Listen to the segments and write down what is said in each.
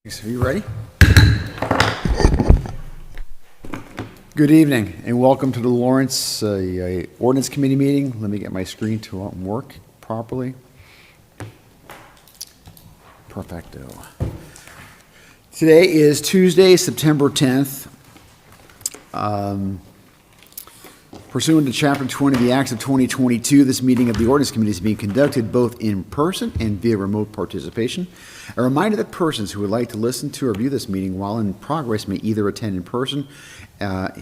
Are you ready? Good evening and welcome to the Lawrence Ordinance Committee meeting. Let me get my screen to work properly. Perfecto. Today is Tuesday, September 10th. Pursuant to Chapter 20 of the Acts of 2022, this meeting of the Ordinance Committee is being conducted both in person and via remote participation. A reminder that persons who would like to listen to or view this meeting while in progress may either attend in person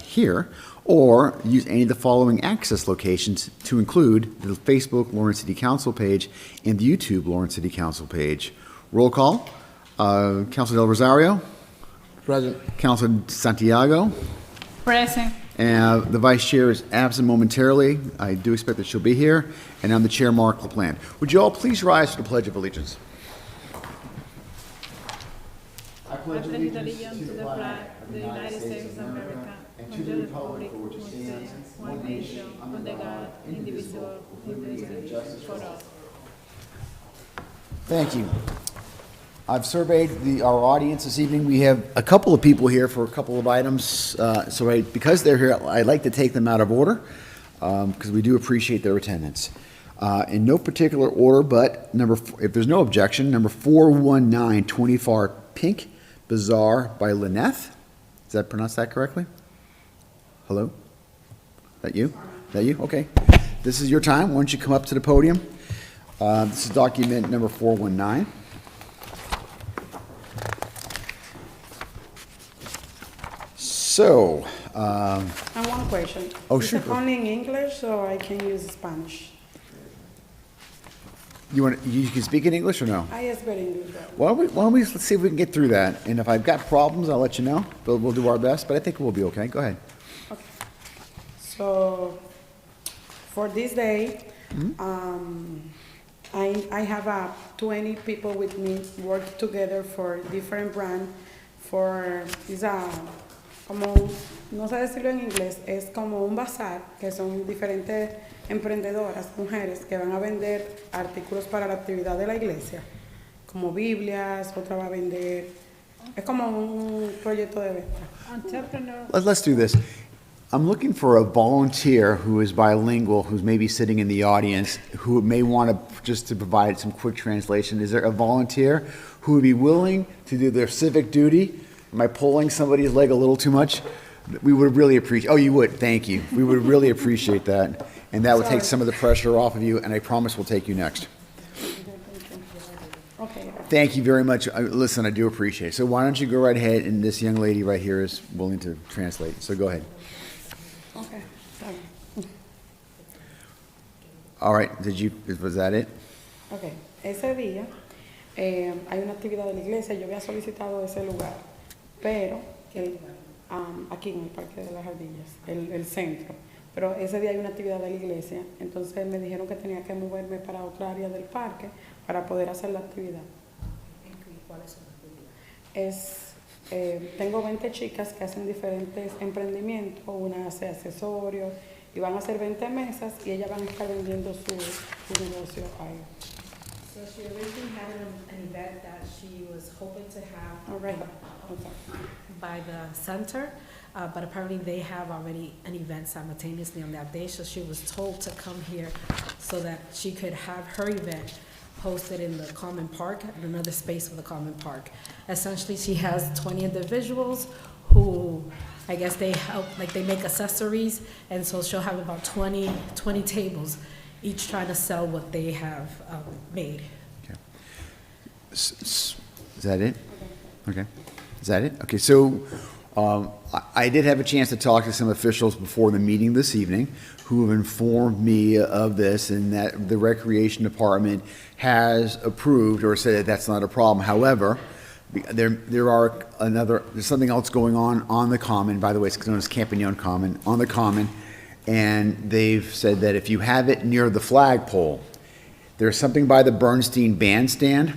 here or use any of the following access locations, to include the Facebook Lawrence City Council page and the YouTube Lawrence City Council page. Roll call. Councilor Del Rosario. Present. Councilor Santiago. Present. And the vice chair is absent momentarily. I do expect that she'll be here. And I'm the chair, Mark LaPlante. Would you all please rise for the Pledge of Allegiance? I pledge allegiance to the flag of the United States of America and to the republic for which it stands, one nation, under God, indivisible, with liberty and justice for all. Thank you. I've surveyed our audience this evening. We have a couple of people here for a couple of items. Because they're here, I'd like to take them out of order because we do appreciate their attendance. In no particular order, but if there's no objection, number 419, 24 Pink Bazaar by Lynette. Did I pronounce that correctly? Hello? That you? That you? Okay. This is your time. Why don't you come up to the podium? This is document number 419. So, and one question. Oh, Is sure. it only in English or I can use Spanish? you can speak in English or no? I speak English. Why don't we let's see if we can get through that. And if I've got problems, I'll let you know. But we'll do our best. But I think we'll be okay. Go ahead. Okay. So, for this day, I have 20 people with me work together for different brand. No sé decirlo en inglés, es como un bazar, que son diferentes emprendedoras, mujeres, que van a vender artículos para la actividad de la iglesia, como Biblias, otra va a vender, es como un proyecto de venta. Entrepreneur. Let's do this. I'm looking for a volunteer who is bilingual, who's maybe sitting in the audience, who may want to just to provide some quick translation. Is there a volunteer who would be willing to do their civic duty? Am I pulling somebody's leg a little too much? We would really appreciate, oh, you would, thank you. We would really appreciate that. And that would take some of the pressure off of you, and I promise we'll take you next. Okay. Thank you very much. Listen, I do appreciate it. So why don't you go right ahead, and this young lady right here is willing to translate. So go ahead. Okay. Sorry. All right, was that it? Okay. Ese día hay una actividad de la iglesia. Yo había solicitado ese lugar, pero aquí en el Parque de las Ardillas, el centro. Pero ese día hay una actividad de la iglesia, entonces me dijeron que tenía que moverme para otra área del parque para poder hacer la actividad. ¿Cuáles son las actividades? Tengo 20 chicas que hacen diferentes emprendimientos, una hace accesorios y van a hacer 20 mesas y ellas van a estar vendiendo su negocio ahí. So she originally had an event that she was hoping to have All right. Okay. by the center, but apparently they have already an event simultaneously on that day, so she was told to come here so that she could have her event hosted in the common park, in another space of the common park. Essentially, she has 20 individuals who, I guess they help, like they make accessories, and so she'll have about 20 tables, each trying to sell what they have made. Okay. Is that it? Okay. Is that it? Okay, so I did have a chance to talk to some officials before the meeting this evening who have informed me of this, and that the Recreation Department has approved or said that that's not a problem. However, there's something else going on the Common. By the way, it's known as Campagnon Common, on the Common, and they've said that if you have it near the flagpole, there's something by the Bernstein Bandstand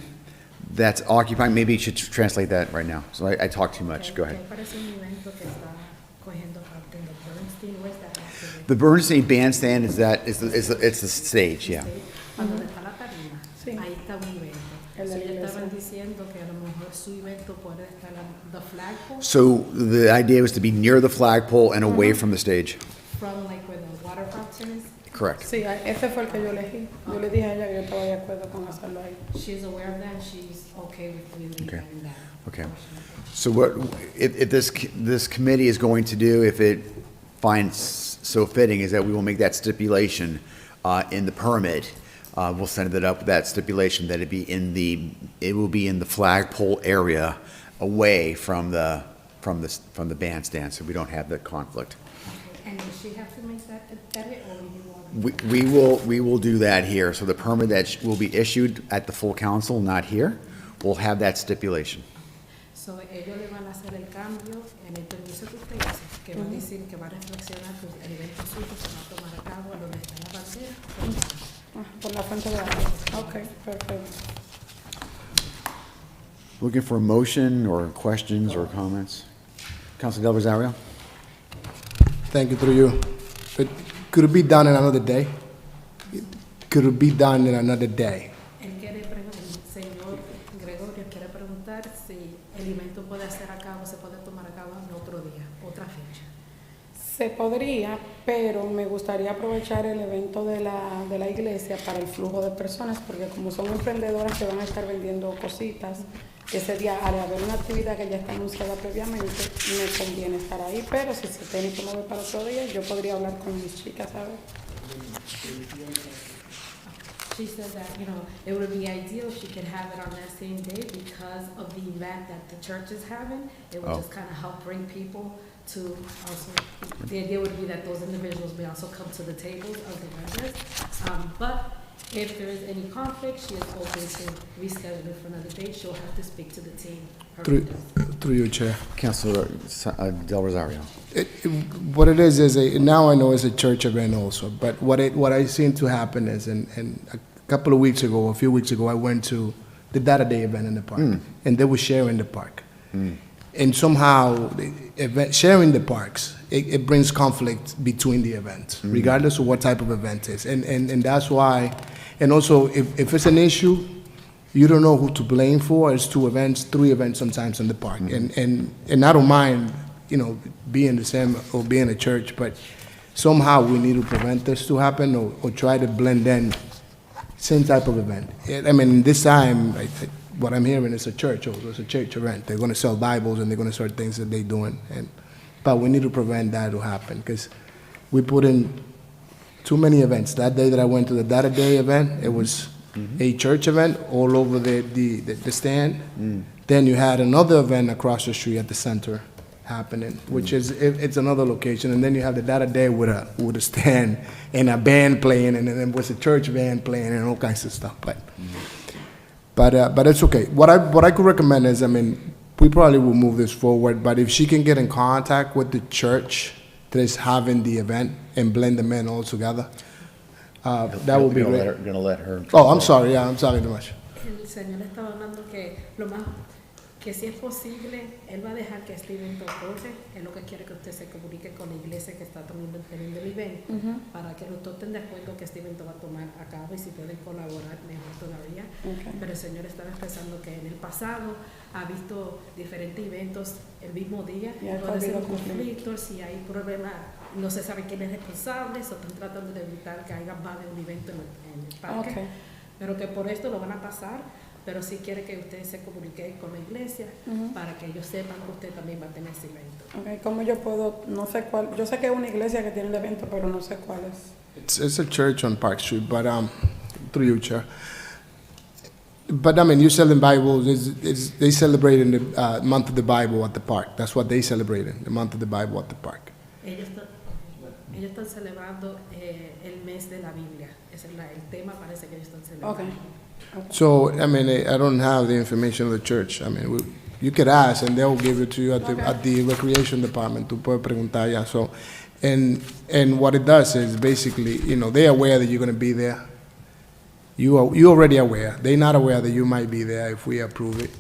that's occupying. Maybe you should translate that right now. So I talk too much. Go ahead. The Bernstein Bandstand is the stage, yeah. Sí. Ahí está un evento. El de la So, ya iglesia. estaban diciendo que a lo mejor su evento puede estar the flagpole So the idea was to be near the flagpole and away from the stage. from like where the water fountain is. Correct. Sí, ese fue el que yo elegí. Yo le dije a ella que yo estaba de acuerdo con hacerlo ahí. She's aware of that, and she's okay with me Okay. leaving that. Okay. So what, if this committee is going to do, if it finds so fitting, is that we will make that stipulation in the permit. We'll send it up with that stipulation that it will be in the flagpole area away from the bandstand, so we don't have that conflict. And does she have to make that edit, or you want? We will do that here. So the permit that will be issued at the full council, not here, will have that stipulation. So ellos le van a hacer el cambio en el permiso que usted hace, que va a decir que va a reflexionar que el evento suyo se va a tomar a cabo donde está la bandera. Por la fuente de agua. Ok, perfecto. Looking for a motion or questions or comments? Council Del Rosario? Thank you, through you. But could it be done in another day? Could it be done in another day? Él quiere el señor Gregorio quiere preguntar si el evento puede hacer a cabo, se puede tomar a cabo en otro día, otra fecha. Se podría, pero me gustaría aprovechar el evento de la iglesia para el flujo de personas, porque como son emprendedoras que van a estar vendiendo cositas, ese día, al haber una actividad que ya está anunciada previamente, me conviene estar ahí, pero si se tiene que mover para otro día, yo podría hablar con mis chicas, ¿sabes? She said that, it would be ideal if she could have it on that same day because of the event that the church is having. It would Oh. just kind of help bring people to also, the idea would be that those individuals may also come to the tables of the vendors. But if there is any conflict, she is open to reschedule it for another date. She'll have to speak to the team. her Through you, Chair. Councilor Del Rosario? What it is now I know it's a church event also, but what I seen to happen is, and a couple of weeks ago, a few weeks ago, I went to the Data Day event in the park, and they were sharing the park. And somehow, sharing the parks, it brings conflict between the events, regardless of what type of event it is. And that's why, and also, if it's an issue, you don't know who to blame for. It's 2 events, 3 events sometimes in the park. And I don't mind, being the same or being a church, but somehow we need to prevent this to happen or try to blend in same type of event. I mean, this time, what I'm hearing is a church also. It's a church event. They're going to sell Bibles and they're going to start things that they're doing. But we need to prevent that to happen because we put in too many events. That day that I went to the Data Day event, it was a church event all over the stand. Then you had another event across the street at the center happening, which is it's another location. And then you have the Data Day with a stand and a band playing, and then there was a church band playing and all kinds of stuff. But it's okay. What I could recommend is, we probably will move this forward, but if she can get in contact with the church that is having the event and blend them in all together, that would be great. Gonna let her. Oh, I'm sorry. Yeah, I'm sorry too much. El señor estaba hablando que si es posible, él va a dejar que este evento corre. Él lo que quiere que usted se comunique con la iglesia que está teniendo el evento, para que los dos estén de acuerdo que este evento va a tomar a cabo y si pueden colaborar, mejor todavía. Okay. Pero el señor estaba expresando que en el pasado ha visto diferentes eventos el mismo día, Y ha puede ser un habido conflicto, si hay problemas, no se sabe quién es responsable, o están tratando de evitar que haya más de un evento en el parque. Okay. Pero que por esto lo van a pasar, pero sí quiere que usted se comunique con la iglesia para que ellos sepan que usted también va a tener ese evento. Okay, ¿cómo yo puedo, no sé cuál, yo sé que es una iglesia que tiene el evento, pero no sé cuál es? It's a church on Park Street, but through you, Chair. But you're selling Bibles. They celebrate in the month of the Bible at the park. That's what they celebrate in the month of the Bible at the park. Ellos están celebrando el mes de la Biblia. Ese es el tema, parece que ellos están celebrando. Okay. So, I don't have the information of the church. You could ask, and they'll give it to you at the recreation department. Tú puedes preguntar ya. So, and what it does is basically, they're aware that you're going to be there. You're already aware. They're not aware that you might be there if we approve it.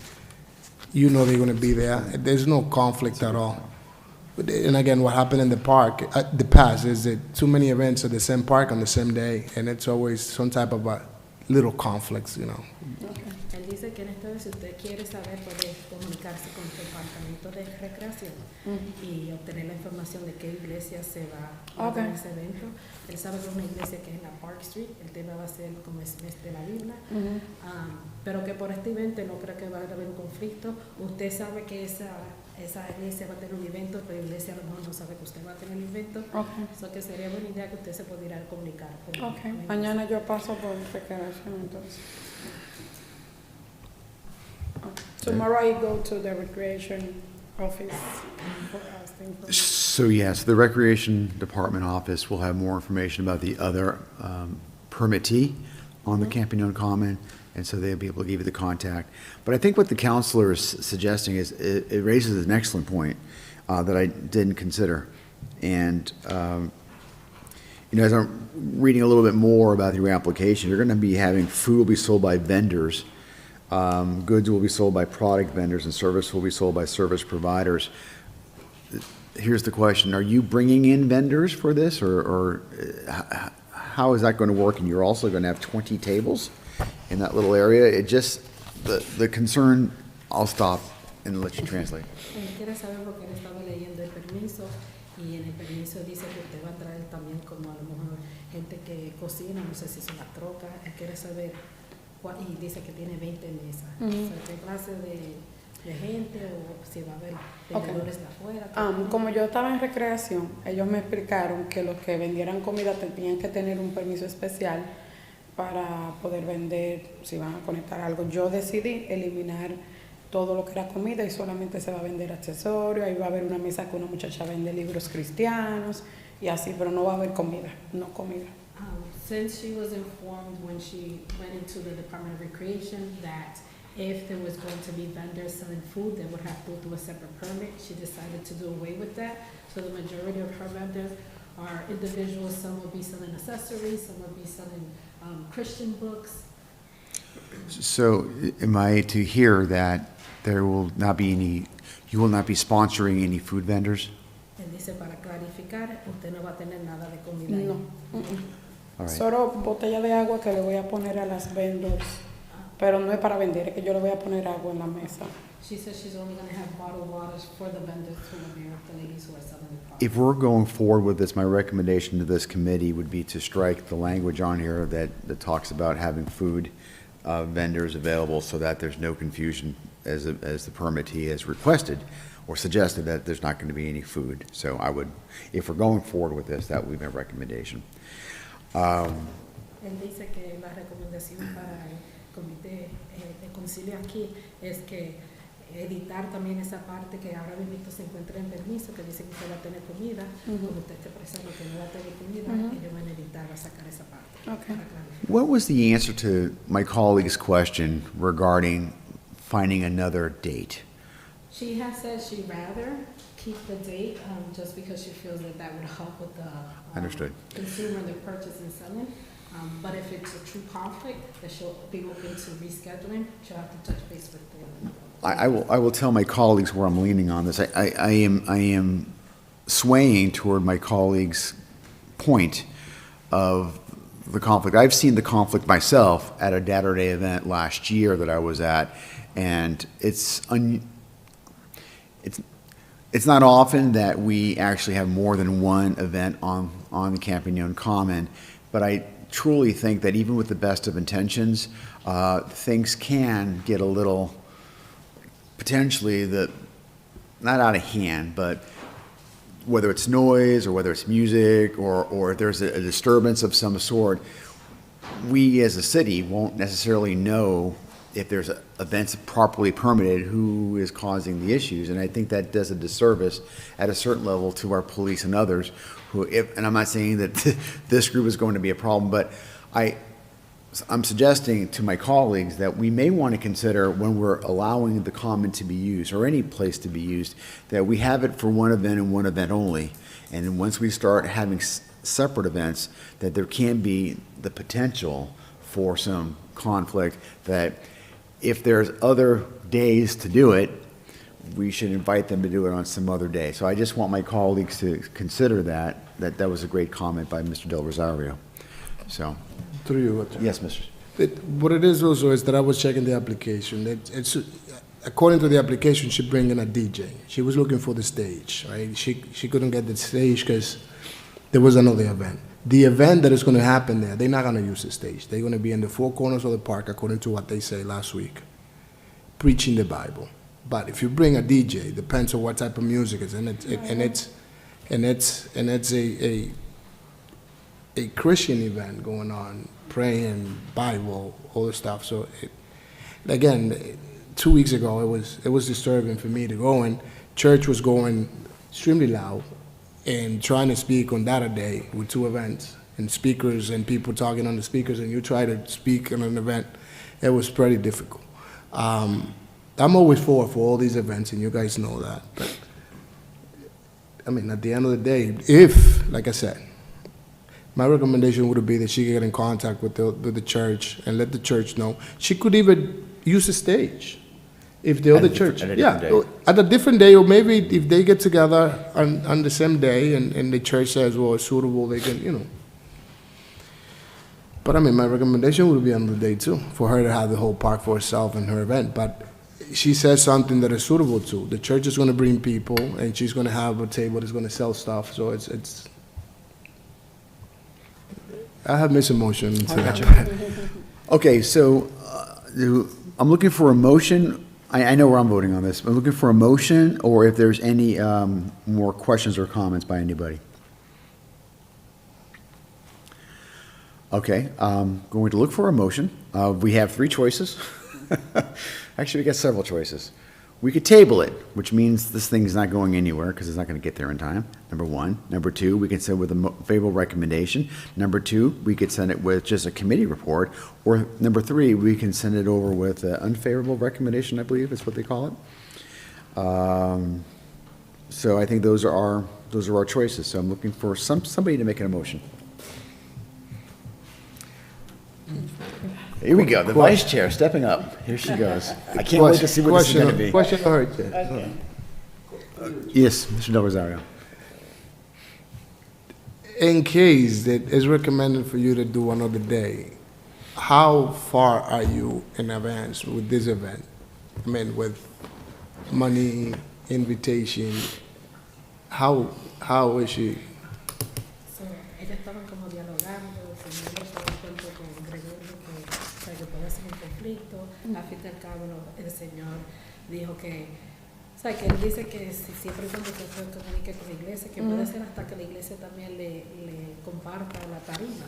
They're going to be there. There's no conflict at all. And again, what happened in the park, the past, is that too many events at the same park on the same day, and it's always some type of little conflicts, Él dice dice que en esta vez, si usted quiere saber, puede comunicarse con el departamento de recreación y obtener la información de qué iglesia se va a hacer ese evento. Él sabe que es una iglesia que es en la Park Street, el tema va a ser como es mes de la Biblia, pero que por este evento no creo que va a haber un conflicto. Usted sabe que esa iglesia va a tener un evento, pero la iglesia a lo mejor no sabe que usted va a tener el evento. So que sería buena idea que usted se pudiera comunicar con Mañana yo paso por recreación entonces. Tomorrow I go to the recreation office for asking for. So yes, the Recreation Department office will have more information about the other permittee on the Campione Common, and so they'll be able to give you the contact. But I think what the counselor is suggesting is, it raises an excellent point that I didn't consider. And, as I'm reading a little bit more about your application, you're going to be having food will be sold by vendors, goods will be sold by product vendors, and service will be sold by service providers. Here's the question: are you bringing in vendors for this, or how is that going to work? And you're also going to have 20 tables in that little area. It just, the concern, I'll stop and let you translate. Quiere saber porque él estaba leyendo el permiso y en el permiso dice que usted va a traer también como a lo mejor gente que cocina, no sé si es una troca. Él quiere saber y dice que tiene 20 mesas. O sea, ¿qué clase de gente o si va a haber vendedores de afuera? Como yo estaba en recreación, ellos me explicaron que los que vendieran comida tenían que tener un permiso especial para poder vender, si van a conectar algo. Yo decidí eliminar todo lo que era comida y solamente se va a vender accesorios. Ahí va a haber una mesa que una muchacha vende libros cristianos y así, pero no va a haber comida, no comida. Since she was informed when she went into the Department of Recreation that if there was going to be vendors selling food, they would have to do a separate permit. She decided to do away with that. So the majority of her vendors are individuals. Some will be selling accessories, some will be selling Christian books. So am I to hear that there will not be any, you will not be sponsoring any food vendors? Él dice, para clarificar, usted no va a tener nada de comida ahí. No. All right. Solo botella de agua que le voy a poner a las vendors, pero no es para vender, es que yo le voy a poner agua en la mesa. She says she's only going to have bottled waters for the vendors who are there, the ladies who are selling the product. If we're going forward with this, my recommendation to this committee would be to strike the language on here that talks about having food vendors available so that there's no confusion as the permittee has requested or suggested that there's not going to be any food. So I would, if we're going forward with this, that would be my recommendation. Él dice que la recomendación para el comité de concilio aquí es que editar también esa parte que ahora mismo se encuentra en permiso, que dice que usted va a tener comida, como usted está expresando que no va a tener comida, ellos van a editar, a sacar esa parte. Okay. What was the answer to my colleague's question regarding finding another date? She has said she'd rather keep the date just because she feels that would help with the Understood. consumer in their purchase and selling. But if it's a true conflict, that she'll be open to rescheduling, she'll have to touch base with the. I will tell my colleagues where I'm leaning on this. I am swaying toward my colleague's point of the conflict. I've seen the conflict myself at a Data Day event last year that I was at, and it's not often that we actually have more than one event on the Campione Common, but I truly think that even with the best of intentions, things can get a little, potentially, not out of hand, but whether it's noise or whether it's music or if there's a disturbance of some sort, we as a city won't necessarily know if there's events properly permitted, who is causing the issues. And I think that does a disservice at a certain level to our police and others who, and I'm not saying that this group is going to be a problem, but I'm suggesting to my colleagues that we may want to consider when we're allowing the common to be used or any place to be used, that we have it for one event and one event only. And then once we start having separate events, that there can be the potential for some conflict, that if there's other days to do it, we should invite them to do it on some other day. So I just want my colleagues to consider that was a great comment by Mr. Del Rosario. So, Through you, yes, Mr. What it is also is that I was checking the application. It's according to the application, she bring in a DJ. She was looking for the stage, right? She couldn't get the stage because there was another event. The event that is going to happen there, they're not going to use the stage. They're going to be in the four corners of the park, according to what they say last week, preaching the Bible. But if you bring a DJ, depends on what type of music it's, and it's a Christian event going on, praying, Bible, all the stuff. So again, 2 weeks ago, it was disturbing for me to go, and church was going extremely loud and trying to speak on that a day with two events and speakers and people talking on the speakers, and you try to speak on an event. It was pretty difficult. I'm always for all these events, and you guys know that. But I mean, at the end of the day, if, like I said, my recommendation would be that she get in contact with the church and let the church know. She could even use the stage. If the other church, at a different day. at a different day, or maybe if they get together on the same day and the church says, well, it's suitable, they can, you know. But I mean, my recommendation would be on the day too, for her to have the whole park for herself and her event. But she says something that is suitable to. The church is going to bring people, and she's going to have a table that's going to sell stuff. So it's. I have mixed emotion to that. Okay, so I'm looking for a motion. I know where I'm voting on this. I'm looking for a motion, or if there's any more questions or comments by anybody. Okay, going to look for a motion. We have three choices. Actually, we got several choices. We could table it, which means this thing is not going anywhere because it's not going to get there in time, number one. Number two, we can send it with a favorable recommendation. Number two, we could send it with just a committee report. Or number three, we can send it over with an unfavorable recommendation, I believe is what they call it. So I think those are our choices. So I'm looking for somebody to make an motion. Here we go, the vice chair stepping up. Here she goes. I can't wait to see what this is going to be. Question for her, Chair. Yes, Mr. Del Rosario. In case that it's recommended for you to do another day, how far are you in advance with this event? I mean, with money, invitation, how is she? So, ellos estaban como dialogando, el señor estaba de acuerdo con Gregorio que puede ser un conflicto. A fin del cabo, el señor dijo que, o sea, que él dice que siempre y cuando se comunique con la iglesia, que puede ser hasta que la iglesia también le comparta la tarima.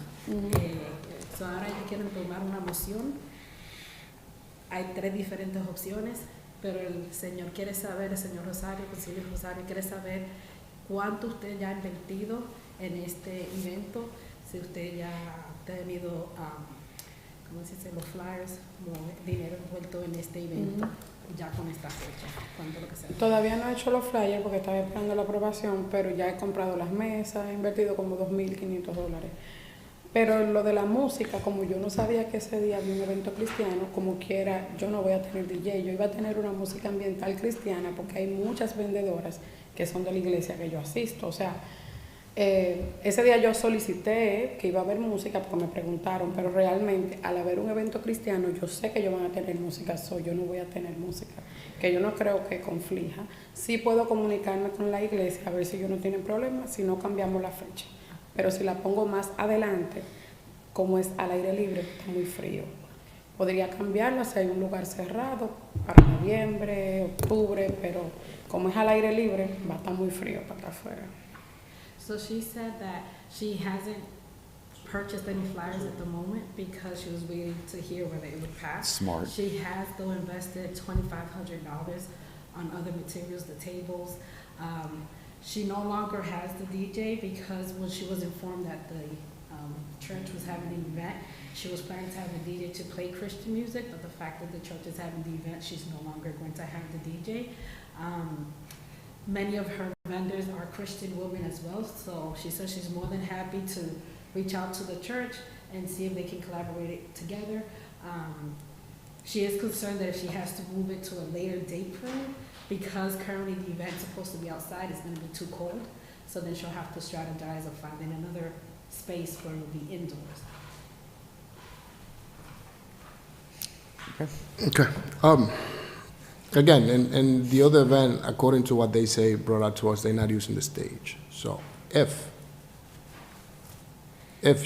So ahora ellos quieren tomar una moción. Hay tres diferentes opciones, pero el señor quiere saber, el señor Rosario, Concilio Rosario, quiere saber cuánto usted ya ha invertido en este evento, si usted ya ha tenido, ¿cómo se dice? Los flyers, como dinero envuelto en este evento, ya con esta fecha, cuánto lo que sea. Todavía no he hecho los flyers porque estaba esperando la aprobación, pero ya he comprado las mesas, he invertido como $2,500. Pero lo de la música, como yo no sabía que ese día había un evento cristiano, como quiera, yo no voy a tener DJ, yo iba a tener una música ambiental cristiana porque hay muchas vendedoras que son de la iglesia que yo asisto. O sea, ese día yo solicité que iba a haber música porque me preguntaron, pero realmente al haber un evento cristiano yo sé que ellos van a tener música, yo no voy a tener música, que yo no creo que conflija. Sí puedo comunicarme con la iglesia a ver si ellos no tienen problemas, si no cambiamos la fecha. Pero si la pongo más adelante, como es al aire libre, está muy frío. Podría cambiarla si hay un lugar cerrado para noviembre, octubre, pero como es al aire libre, va a estar muy frío para acá afuera. So she said that she hasn't purchased any flyers at the moment because she was waiting to hear whether it would pass. Smart. She has though invested $2,500 on other materials, the tables. She no longer has the DJ because when she was informed that the church was having an event, she was planning to have a DJ to play Christian music, but the fact that the church is having the event, she's no longer going to have the DJ. Many of her vendors are Christian women as well, so she says she's more than happy to reach out to the church and see if they can collaborate together. She is concerned that if she has to move it to a later date frame, because currently the event's supposed to be outside, it's going to be too cold, so then she'll have to strategize of finding another space where it will be indoors. Okay. Again, in the other event, according to what they say, brought out to us, they're not using the stage. So if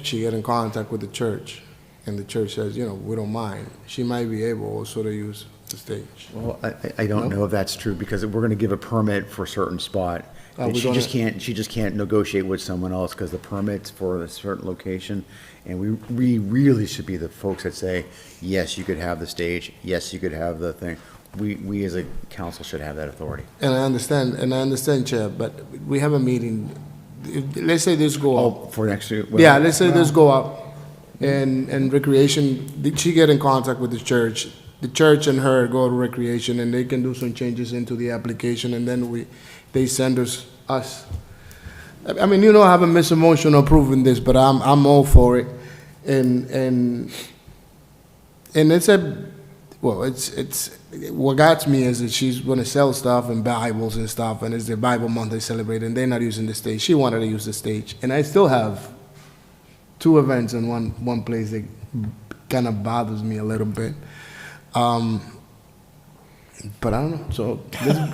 she get in contact with the church and the church says, we don't mind, she might be able also to use the stage. Well, I don't know if that's true, because we're gonna give a permit for a certain spot. Are we She just gonna- can't negotiate with someone else, because the permit's for a certain location. And we really should be the folks that say, yes, you could have the stage, yes, you could have the thing. We as a council should have that authority. And I understand, Chair, but we have a meeting. Let's say this go up. Oh, for next year? well, Yeah, let's say this go up, and recreation, did she get in contact with the church and her go to recreation, and they can do some changes into the application, and then they send us. I mean, I haven't missed a motion approving this, but I'm all for it, and it's what got me is that she's gonna sell stuff and Bibles and stuff, and it's the Bible month they celebrate, and they're not using the stage. She wanted to use the stage, and I still have 2 events in one place that kind of bothers me a little bit. But I don't know. So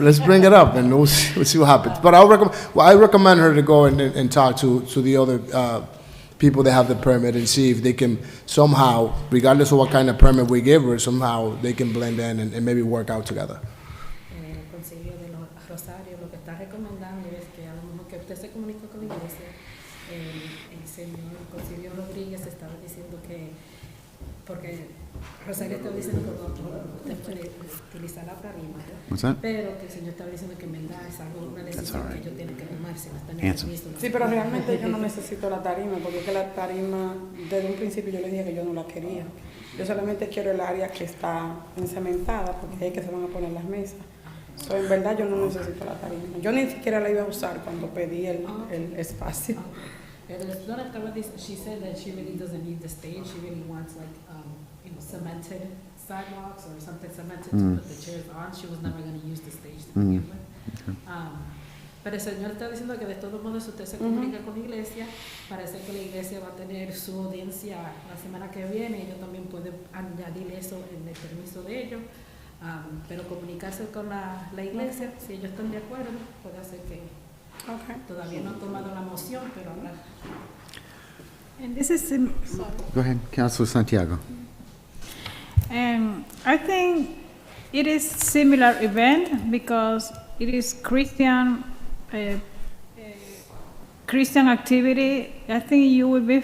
let's bring it up and we'll see what happens. But I recommend her to go and talk to the other people that have the permit and see if they can somehow, regardless of what kind of permit we give her, somehow they can blend in and maybe work out together. El Concilio de los Rosarios lo que está recomendando es que a lo mejor que usted se comunicó con la iglesia, el señor Concilio Rodríguez estaba diciendo que, porque Rosario estaba diciendo que usted puede utilizar la tarima, What's that? pero que el señor estaba diciendo que en verdad es algo, una decisión que ellos tienen que tomarse, no están en Answer. el mismo. Sí, pero realmente yo no necesito la tarima, porque es que la tarima, desde un principio yo le dije que yo no la quería. Yo solamente quiero el área que está encementada, porque ahí es que se van a poner las mesas. So, en verdad yo no necesito la tarima. Yo ni siquiera la iba a usar cuando pedí el espacio. El doctor estaba diciendo, she said that she really doesn't need the stage, she really wants like, cemented sidewalks or something cemented to put the chairs on. She was never going to use the stage to begin with. Pero el Señor está diciendo que de todos modos usted se comunica con la iglesia, parece que la iglesia va a tener su audiencia la semana que viene, ellos también pueden añadir eso en el permiso de ellos, pero comunicarse con la iglesia, si ellos están de acuerdo, puede hacer que todavía no han tomado la moción, pero hablar. And this is, Go ahead, Councilor Santiago. I think it is similar event because it is Christian Christian activity. I think you will be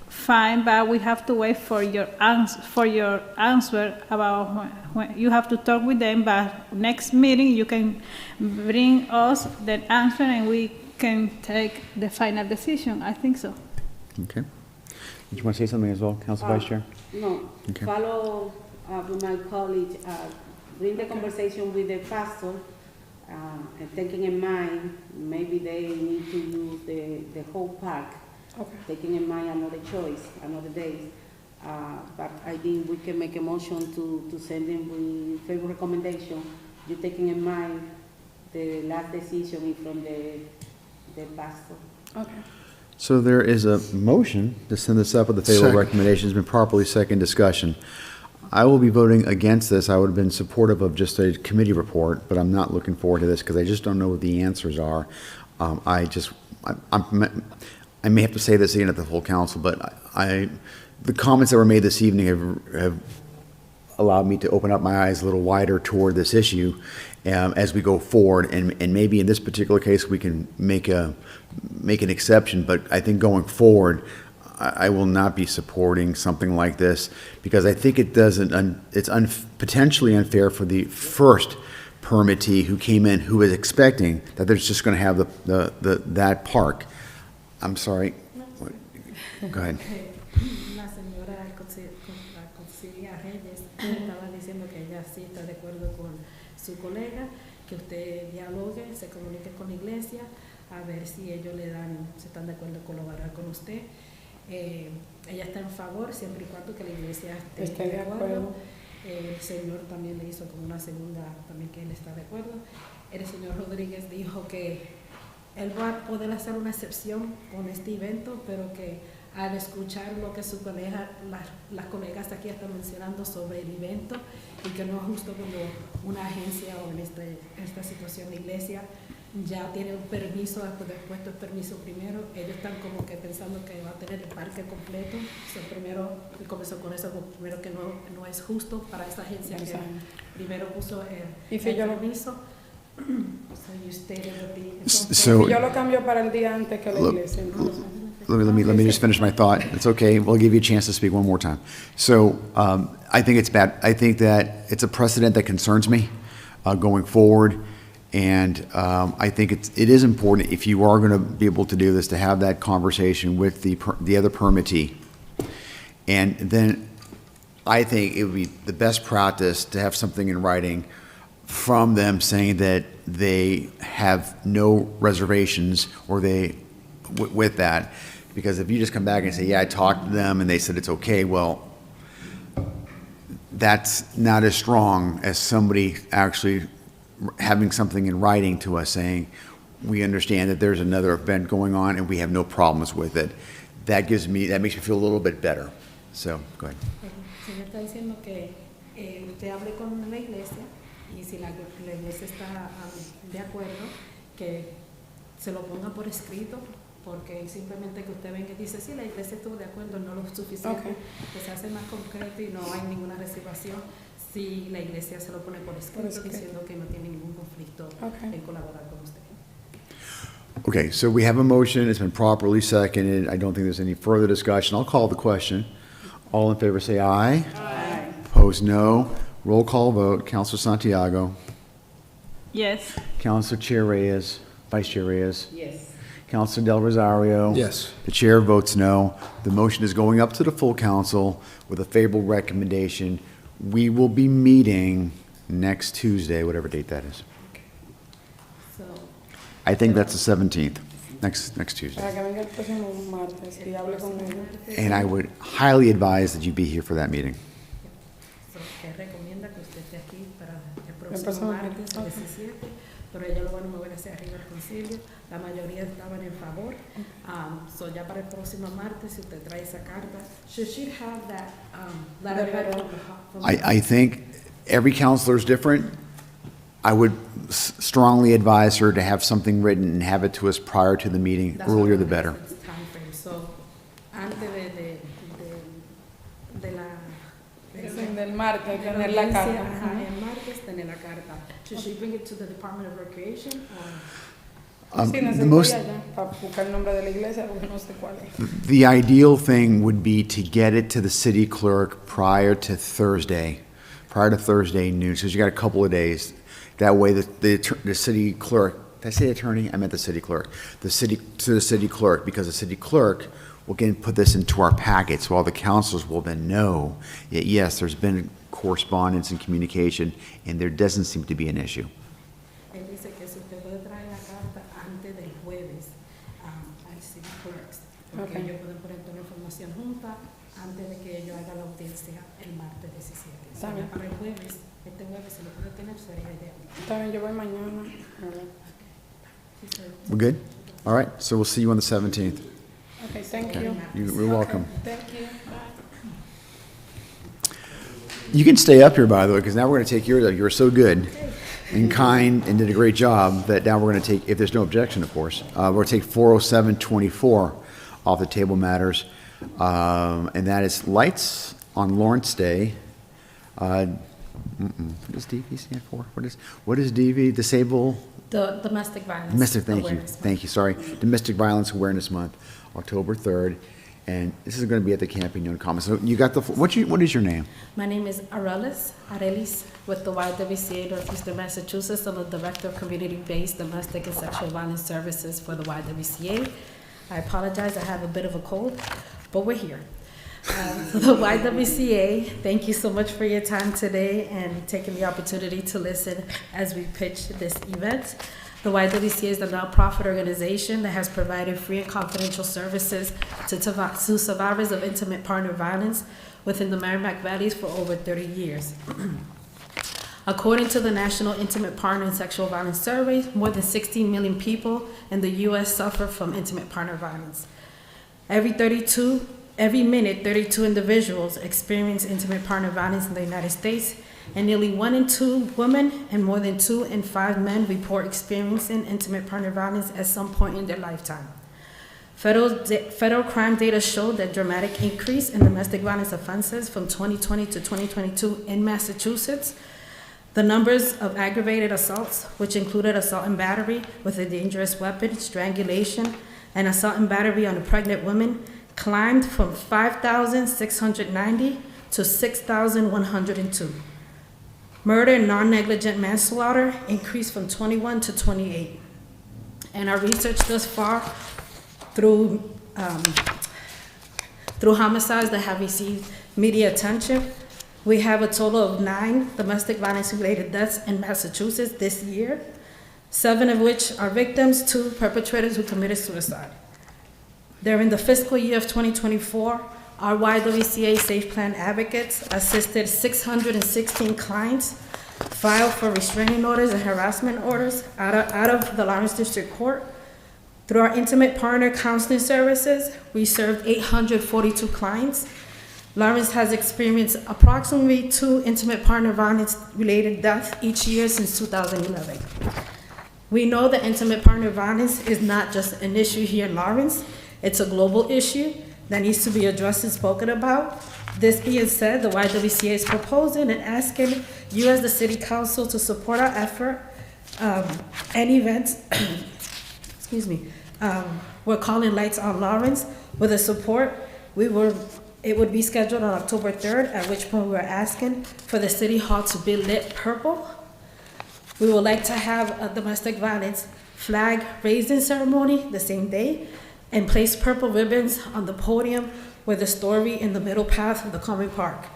fine, but we have to wait for your answer about when you have to talk with them. But next meeting you can bring us the answer and we can take the final decision. I think so. Okay. Did you want to say something as well, Council Vice Chair? No, Okay. follow with my colleague, bring the conversation with the pastor, and taking in mind, maybe they need to use the whole park, taking in mind another choice, another day. But I think we can make a motion to send them with favor recommendation, you taking in mind the last decision from the pastor. Okay. So there is a motion to send this up with the favorable Second. recommendation. Has been properly second discussion. I will be voting against this. I would have been supportive of just a committee report, but I'm not looking forward to this because I just don't know what the answers are. I may have to say this again at the full council, but the comments that were made this evening have allowed me to open up my eyes a little wider toward this issue as we go forward. And maybe in this particular case, we can make an exception, but I think going forward, I will not be supporting something like this because I think it's potentially unfair for the first permittee who came in who was expecting that they're just going to have that park. I'm sorry. Go ahead. La señora Concilia Reyes estaba diciendo que ella sí está de acuerdo con su colega, que usted dialogue, se comunique con la iglesia, a ver si ellos se están de acuerdo en colaborar con usted. Ella está en favor siempre y cuando que la iglesia esté de acuerdo. El señor también le hizo como una segunda, también que él está de acuerdo. El señor Rodríguez dijo que él va a poder hacer una excepción con este evento, pero que al escuchar lo que sus colegas, las colegas aquí están mencionando sobre el evento, y que no es justo cuando una agencia o en esta situación la iglesia ya tiene un permiso, después de puesto el permiso primero, ellos están como que pensando que va a tener el parque completo. Primero, y comenzó con eso, primero que no es justo para esta agencia que primero puso el permiso. So you stated that entonces, So, Si yo lo cambio para el día antes que la Look, iglesia, entonces. let me just finish my thought. It's okay. We'll give you a chance to speak one more time. So, I think it's bad. I think that it's a precedent that concerns me, going forward. And, I think it is important, if you are gonna be able to do this, to have that conversation with the other permittee. And then I think it would be the best practice to have something in writing from them saying that they have no reservations or with that. Because if you just come back and say, yeah, I talked to them and they said it's okay, well, that's not as strong as somebody actually having something in writing to us saying, we understand that there's another event going on and we have no problems with it. That makes me feel a little bit better. So, go ahead. el señor está diciendo que usted hable con la iglesia, y si la iglesia está de acuerdo, que se lo ponga por escrito, porque simplemente que usted venga y dice, sí, la iglesia estuvo de acuerdo, no lo suficiente, que se hace más concreto y no hay ninguna reservación, si la iglesia se lo pone por escrito, diciendo que no tiene ningún conflicto en colaborar con usted. Okay, so we have a motion, it's been properly seconded, I don't think there's any further discussion, I'll call the question. All in favor say aye. Aye. Opposed, no. Roll call vote, Counselor Santiago, Yes. Counselor Chair Reyes, Vice Chair Reyes, Yes. Counselor Del Rosario. Yes. The chair votes no. The motion is going up to the full council with a favorable recommendation. We will be meeting next Tuesday, whatever date that is. So, I think that's the 17th, next Tuesday. Para que venga el próximo martes y hable con ellos. And I would highly advise that you be here for that meeting. so, que recomienda que usted esté aquí para el próximo próximo martes, martes, 17, pero ellos lo van a mover hacia arriba al concilio. La mayoría estaban en favor. So ya para el próximo martes, si usted trae esa carta, should she have that letterhead from the I think every counselor is different. I would strongly advise her to have something written and have it to us prior to the meeting, That's earlier what the it better. is, it's time frame. So, antes de la... Del martes, de la tener la audiencia, carta. ajá, el martes tener la carta. Should she bring it to the Department of Recreation or... Sí, The necesito most, ya, para buscar el nombre de la iglesia, porque no sé cuál es. the ideal thing would be to get it to the city clerk prior to Thursday noon, because you got a couple of days. That way, the city clerk, did I say attorney? I meant the city clerk. To the city clerk, because the city clerk will again put this into our packet, so all the councilors will then know that, yes, there's been correspondence and communication, and there doesn't seem to be an issue. Él dice que si usted puede traer la carta antes del jueves al City Clerks, porque ellos pueden poner toda la información junta antes de que ellos hagan la audiencia el martes 17. O sea, ya para el jueves, este jueves, si lo puede tener, sería ideal. Está bien, yo voy mañana. We're good? All right, so we'll see you on the 17th. Okay, thank you. You're welcome. Thank you. You can stay up here, by the way, because now we're going to take yours. You were so good and kind and did a great job that now we're going to take, if there's no objection, of course, we're going to take 40724 off the table matters. And that is lights on Lawrence Day. What does DV stand for? What is DV? Disable? The Domestic Violence Domestic, thank you. Awareness Month. Thank you, sorry. Domestic Violence Awareness Month, October 3rd. And this is going to be at the Campignon Commons. So you got the, what is your name? My name is Arelis with the YWCA Northeastern Massachusetts. I'm the Director of Community-Based Domestic and Sexual Violence Services for the YWCA. I apologize, I have a bit of a cold, but we're here. So the YWCA, thank you so much for your time today and taking the opportunity to listen as we pitch this event. The YWCA is a nonprofit organization that has provided free and confidential services to survivors of intimate partner violence within the Merrimack Valleys for over 30 years. According to the National Intimate Partner and Sexual Violence Survey, more than 16 million people in the U.S. suffer from intimate partner violence. Every minute, 32 individuals experience intimate partner violence in the United States, and nearly 1 in 2 women and more than 2 in 5 men report experiencing intimate partner violence at some point in their lifetime. Federal crime data showed that dramatic increase in domestic violence offenses from 2020 to 2022 in Massachusetts. The numbers of aggravated assaults, which included assault and battery with a dangerous weapon, strangulation, and assault and battery on a pregnant woman, climbed from 5,690 to 6,102. Murder and non-negligent manslaughter increased from 21 to 28. And our research thus far through homicides that have received media attention, we have a total of 9 domestic violence-related deaths in Massachusetts this year, 7 of which are victims, 2 perpetrators who committed suicide. During the fiscal year of 2024, our YWCA Safe Plan advocates assisted 616 clients, filed for restraining orders and harassment orders out of the Lawrence District Court. Through our intimate partner counseling services, we served 842 clients. Lawrence has experienced approximately 2 intimate partner violence-related deaths each year since 2011. We know that intimate partner violence is not just an issue here in Lawrence, it's a global issue that needs to be addressed and spoken about. This being said, the YWCA is proposing and asking you as the City Council to support our effort and events, excuse me, we're calling Lights on Lawrence. With the support, it would be scheduled on October 3rd, at which point we're asking for the City Hall to be lit purple. We would like to have a domestic violence flag raising ceremony the same day and place purple ribbons on the podium with a story in the middle path of the common park,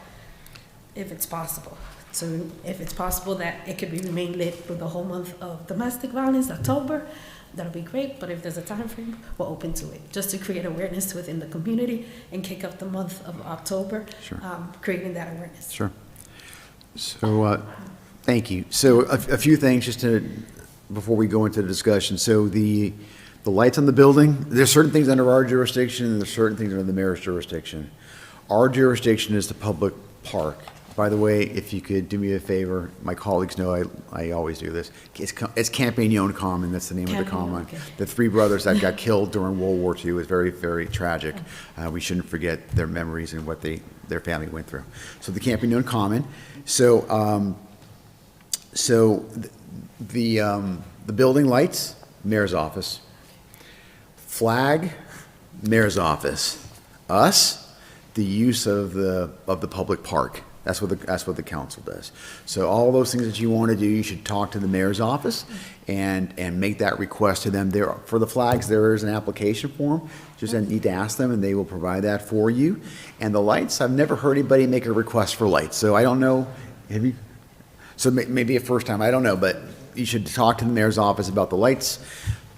if it's possible. So if it's possible that it could remain lit for the whole month of domestic violence, October, that'll be great, but if there's a time frame, we're open to it, just to create awareness within the community and kick off the month of October, Sure. Creating that awareness. Sure. So, thank you. So a few things just before we go into the discussion. So the lights on the building, there's certain things under our jurisdiction and there's certain things under the mayor's jurisdiction. Our jurisdiction is the public park. By the way, if you could do me a favor, my colleagues know I always do this. It's Campagnon Common, that's the name of the common. Okay. The 3 brothers that got killed during World War II was very, very tragic. We shouldn't forget their memories and what their family went through. So the Campagnon Common. So, the building lights, mayor's office. Flag, mayor's office. Us, the use of the public park. That's what the council does. So all those things that you want to do, you should talk to the mayor's office and make that request to them. For the flags, there is an application form. Just need to ask them and they will provide that for you. And the lights, I've never heard anybody make a request for lights. So I don't know, have you? So maybe a first time, I don't know, but you should talk to the mayor's office about the lights.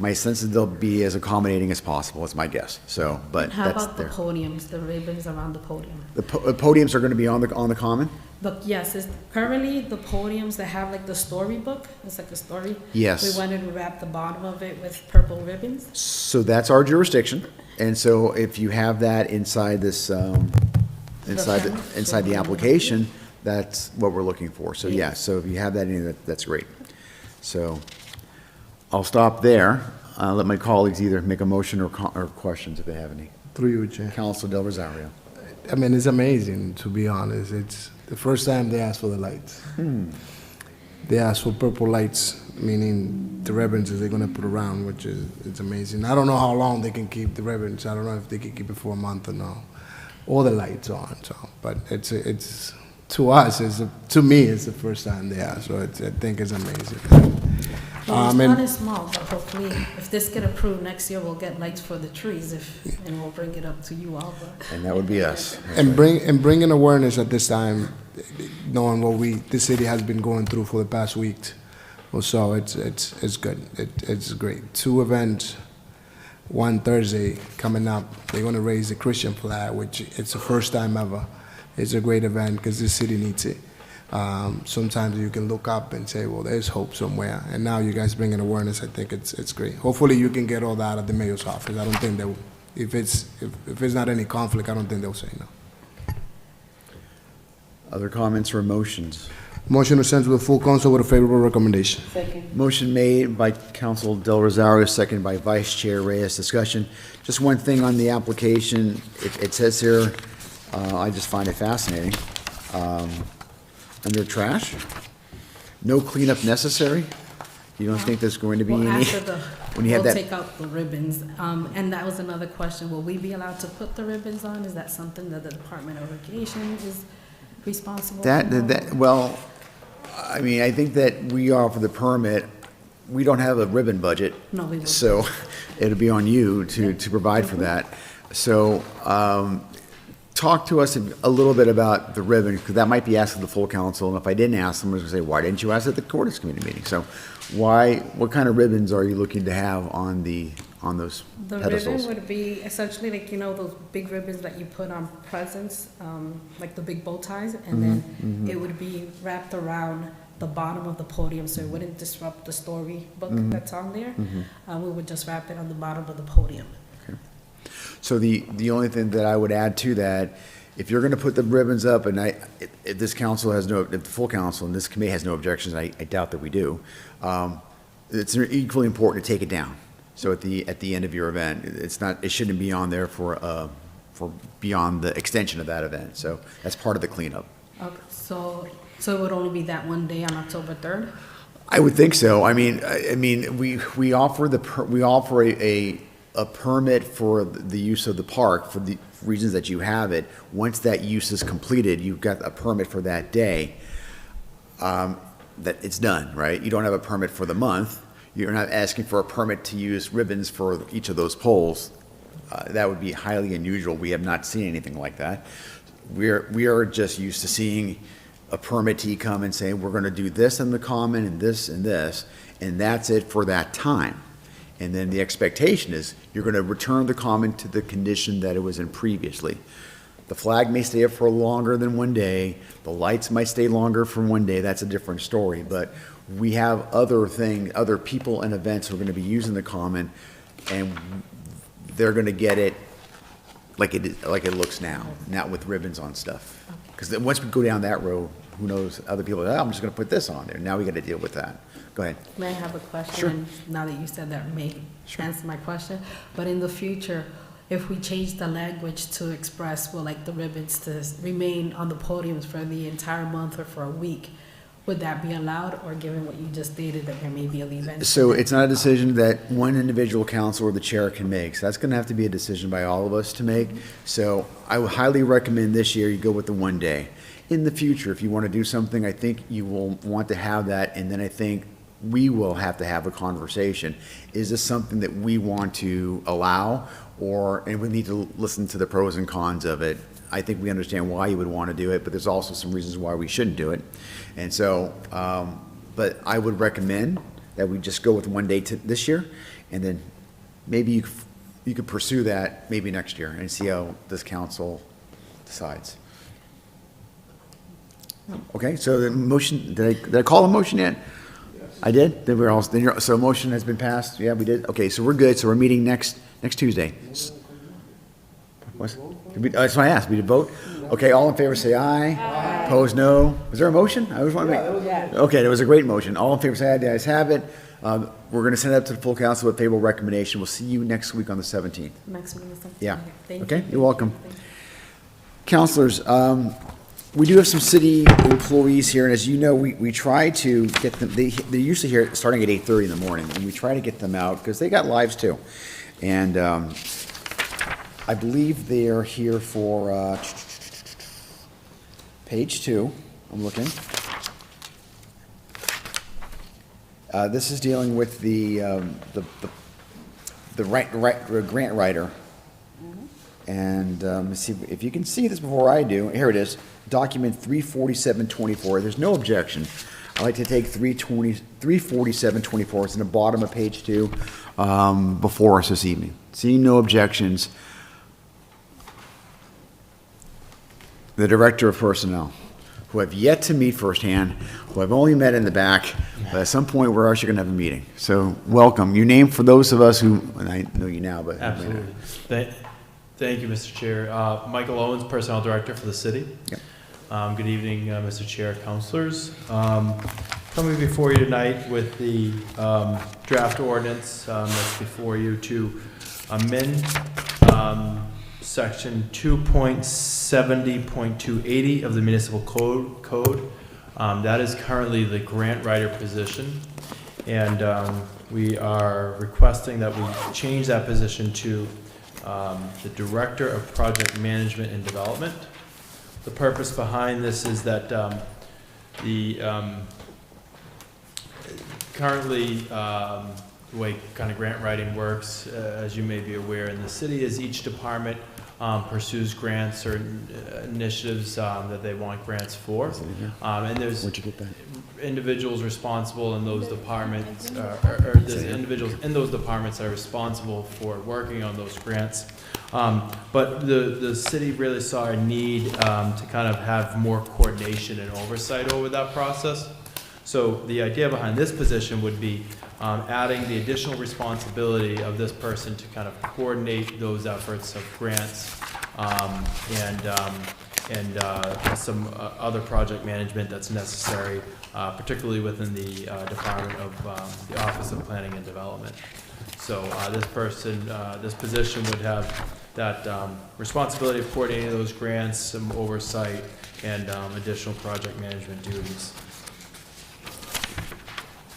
My sense is they'll be as accommodating as possible, is my guess. So, but How that's about the there. podiums, the ribbons around the podium? The podiums are going to be on the common? But yes, it's currently the podiums that have like the storybook, it's like a story. Yes. We wanted to wrap the bottom of it with purple ribbons. So that's our jurisdiction. And so if you have that inside this, inside the application, that's what we're looking for. So yeah, so if you have that in, that's great. So I'll stop there. Let my colleagues either make a motion or questions if they have any. Through you, Chair. Council Del Rosario. I mean, it's amazing, to be honest. It's the first time they asked for the lights. They asked for purple lights, meaning the ribbons that they're gonna put around, which is, it's amazing. I don't know how long they can keep the ribbons. I don't know if they can keep it for a month or no. All the lights on, so, but it's to us, to me, it's the first time they asked, so I think it's amazing. Well, it's and- not as small, but hopefully, if this get approved next year, we'll get lights for the trees and we'll bring it up to you all, but. And that would be us. And bringing awareness at this time, knowing what the city has been going through for the past week or so, it's good. It's great. 2 events, one Thursday coming up. They're going to raise the Christian flag, which it's the first time ever. It's a great event because this city needs it. sometimes you can look up and say, well, there's hope somewhere. And now you guys bringing awareness. I think it's great. Hopefully you can get all that at the mayor's office. I don't think they will. If it's not any conflict, I don't think they'll say no. Other comments or motions? Motion to send to the full council with a favorable recommendation. Second. Motion made by Council Del Rosario, seconded by Vice Chair Reyes. Discussion. Just one thing on the application. It says here, I just find it fascinating. Under trash, no cleanup necessary? You don't think there's going to be Well, any? after the, when you have we'll that- take out the ribbons, and that was another question, will we be allowed to put the ribbons on? Is that something that the Department of Recreation is responsible for? Well, I mean, I think that we offer the permit. We don't have a ribbon budget. No, we won't. So it'll be on you to provide for that. So, talk to us a little bit about the ribbon, because that might be asked of the full council, and if I didn't ask them, I was gonna say, why didn't you ask at the Cordis Committee meeting? So what kind of ribbons are you looking to have on those The pedestals? ribbon would be essentially like, those big ribbons that you put on presents, like the big bow ties, and then it would be wrapped around the bottom of the podium, so it wouldn't disrupt the storybook that's on there. We would just wrap it on the bottom of the podium. So the only thing that I would add to that, if you're gonna put the ribbons up, and if this council has if the full council and this committee has no objections, I doubt that we do, it's equally important to take it down. So at the end of your event, it shouldn't be on there for beyond the extension of that event. So that's part of the cleanup. Okay, so it would only be that one day on October 3rd? I would think so. I mean, we offer a permit for the use of the park for the reasons that you have it. Once that use is completed, you've got a permit for that day, that it's done, right? You don't have a permit for the month. You're not asking for a permit to use ribbons for each of those poles. That would be highly unusual. We have not seen anything like that. We are just used to seeing a permittee come and say, we're gonna do this in the common and this, and that's it for that time. And then the expectation is you're going to return the common to the condition that it was in previously. The flag may stay up for longer than one day. The lights might stay longer for one day. That's a different story. But we have other people and events who are going to be using the common, and they're going to get it like it looks now, not with ribbons on stuff. Because then once we go down that road, who knows? Other people, I'm just going to put this on there. Now we got to deal with that. Go ahead. May I have a question? Sure. And now that you said that, may answer my question. But in the future, if we change the language to express, well, like the ribbons to remain on the podiums for the entire month or for a week, would that be allowed? Or given what you just stated, that there may be an event? So it's not a decision that one individual council or the chair can make. So that's going to have to be a decision by all of us to make. So I would highly recommend this year you go with the one day. In the future, if you want to do something, I think you will want to have that, and then I think we will have to have a conversation. Is this something that we want to allow, and we need to listen to the pros and cons of it? I think we understand why you would want to do it, but there's also some reasons why we shouldn't do it. And so, but I would recommend that we just go with one day this year, and then maybe you could pursue that maybe next year and see how this council decides. Okay, so the motion, did I call a motion yet? I did? So a motion has been passed? Yeah, we did? Okay, so we're good. So we're meeting next Tuesday. What? That's what I asked. We did vote? Okay, all in favor say aye. Aye. Opposed, no. Was there a motion? I was wondering. Okay, there was a great motion. All in favor say aye. The ayes have it. We're going to send it up to the full council with favorable recommendation. We'll see you next week on the 17th. Next week is something. Yeah. Thank Okay, you. you're welcome. Thank you. Counselors, we do have some city employees here, and as you know, we try to get them, they're usually here starting at 8:30 in the morning, and we try to get them out, because they got lives too. And I believe they are here for page 2, I'm looking. This is dealing with the grant writer. And let's see if you can see this before I do. Here it is, document 34724. There's no objection. I'd like to take 34724. It's in the bottom of page 2 before us this evening. Seeing no objections, the Director of Personnel. who I've yet to meet firsthand, who I've only met in the back, but at some point, we're actually gonna have a meeting. So, welcome. Your name for those of us who, and I know you now, but. Absolutely. Thank you, Mr. Chair. Michael Owens, Personnel Director for the city. Yep. Good evening, Mr. Chair, councilors. Coming before you tonight with the draft ordinance that's before you to amend section 2.70.280 of the municipal code. That is currently the grant writer position. And we are requesting that we change that position to the Director of Project Management and Development. The purpose behind this is that currently, the way kind of grant writing works, as you may be aware in the city, is each department pursues grants or initiatives that they want grants for. And there's Where'd you get that? individuals responsible in those departments, or there's individuals in those departments that are responsible for working on those grants. But the city really saw a need to kind of have more coordination and oversight over that process. So the idea behind this position would be adding the additional responsibility of this person to kind of coordinate those efforts of grants and some other project management that's necessary, particularly within the Department of the Office of Planning and Development. So this position would have that responsibility of coordinating those grants, some oversight, and additional project management duties.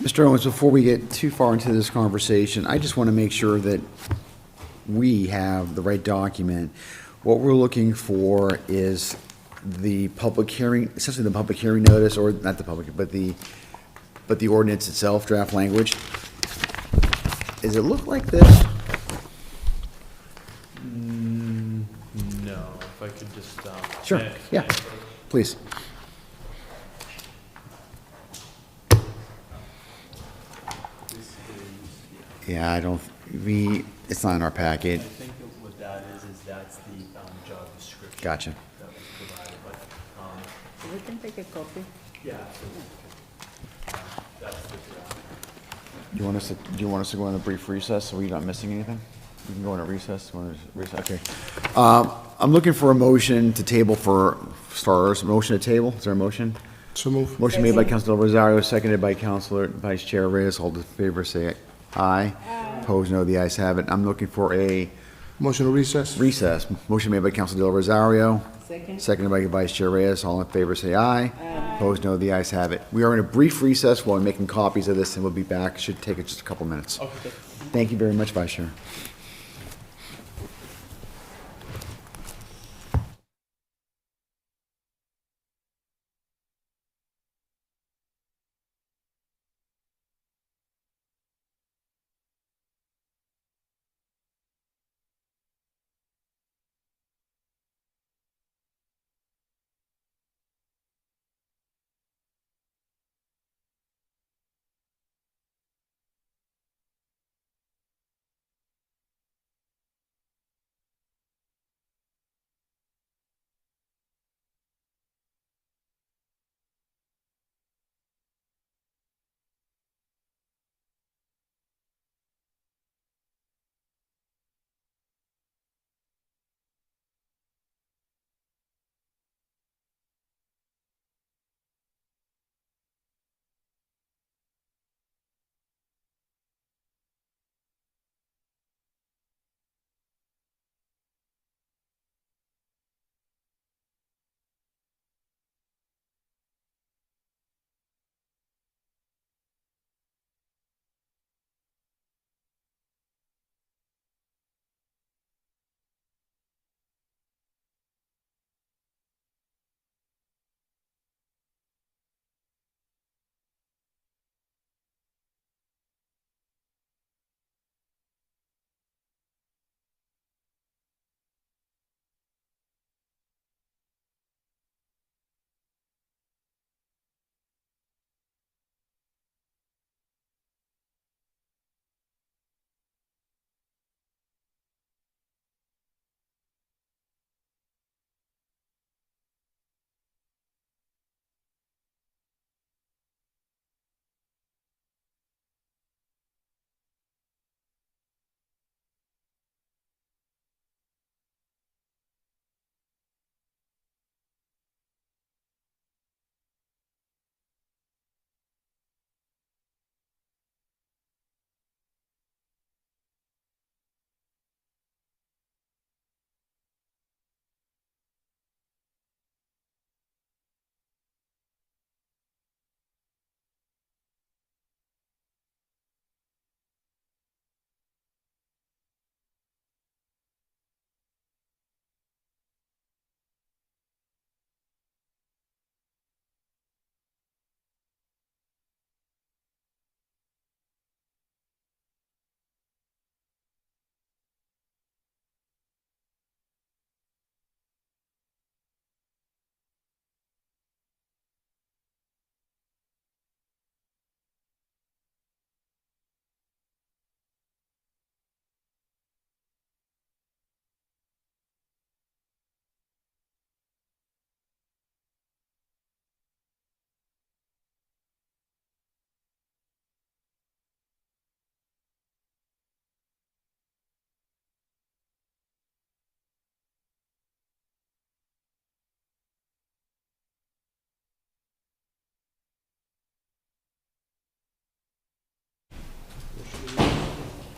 Mr. Owens, before we get too far into this conversation, I just want to make sure that we have the right document. What we're looking for is the public hearing, essentially the public hearing notice, or not the public, but the ordinance itself, draft language. Does it look like this? No, if I could just. Sure, yeah, please. Yeah, it's not in our packet. I think what that is that's the job description. Gotcha. That was provided, but, We can take a copy. yeah, that's the draft. Do you want us to go on a brief recess so we're not missing anything? We can go on a recess. Okay. I'm looking for a motion to table for starters. Motion to table. Is there a motion? So move. Motion made by Councilor Rosario, seconded by Councilor Vice Chair Reyes. All in favor, say aye. Opposed, no. The ayes have it. I'm looking for a Motion to recess? recess. Motion made by Councilor Del Rosario, Second. seconded by Vice Chair Reyes. All in favor, say aye. Opposed, no. The ayes have it. We are in a brief recess while we're making copies of this, and we'll be back. Should take just a couple minutes. Okay. Thank you very much, Vice Chair.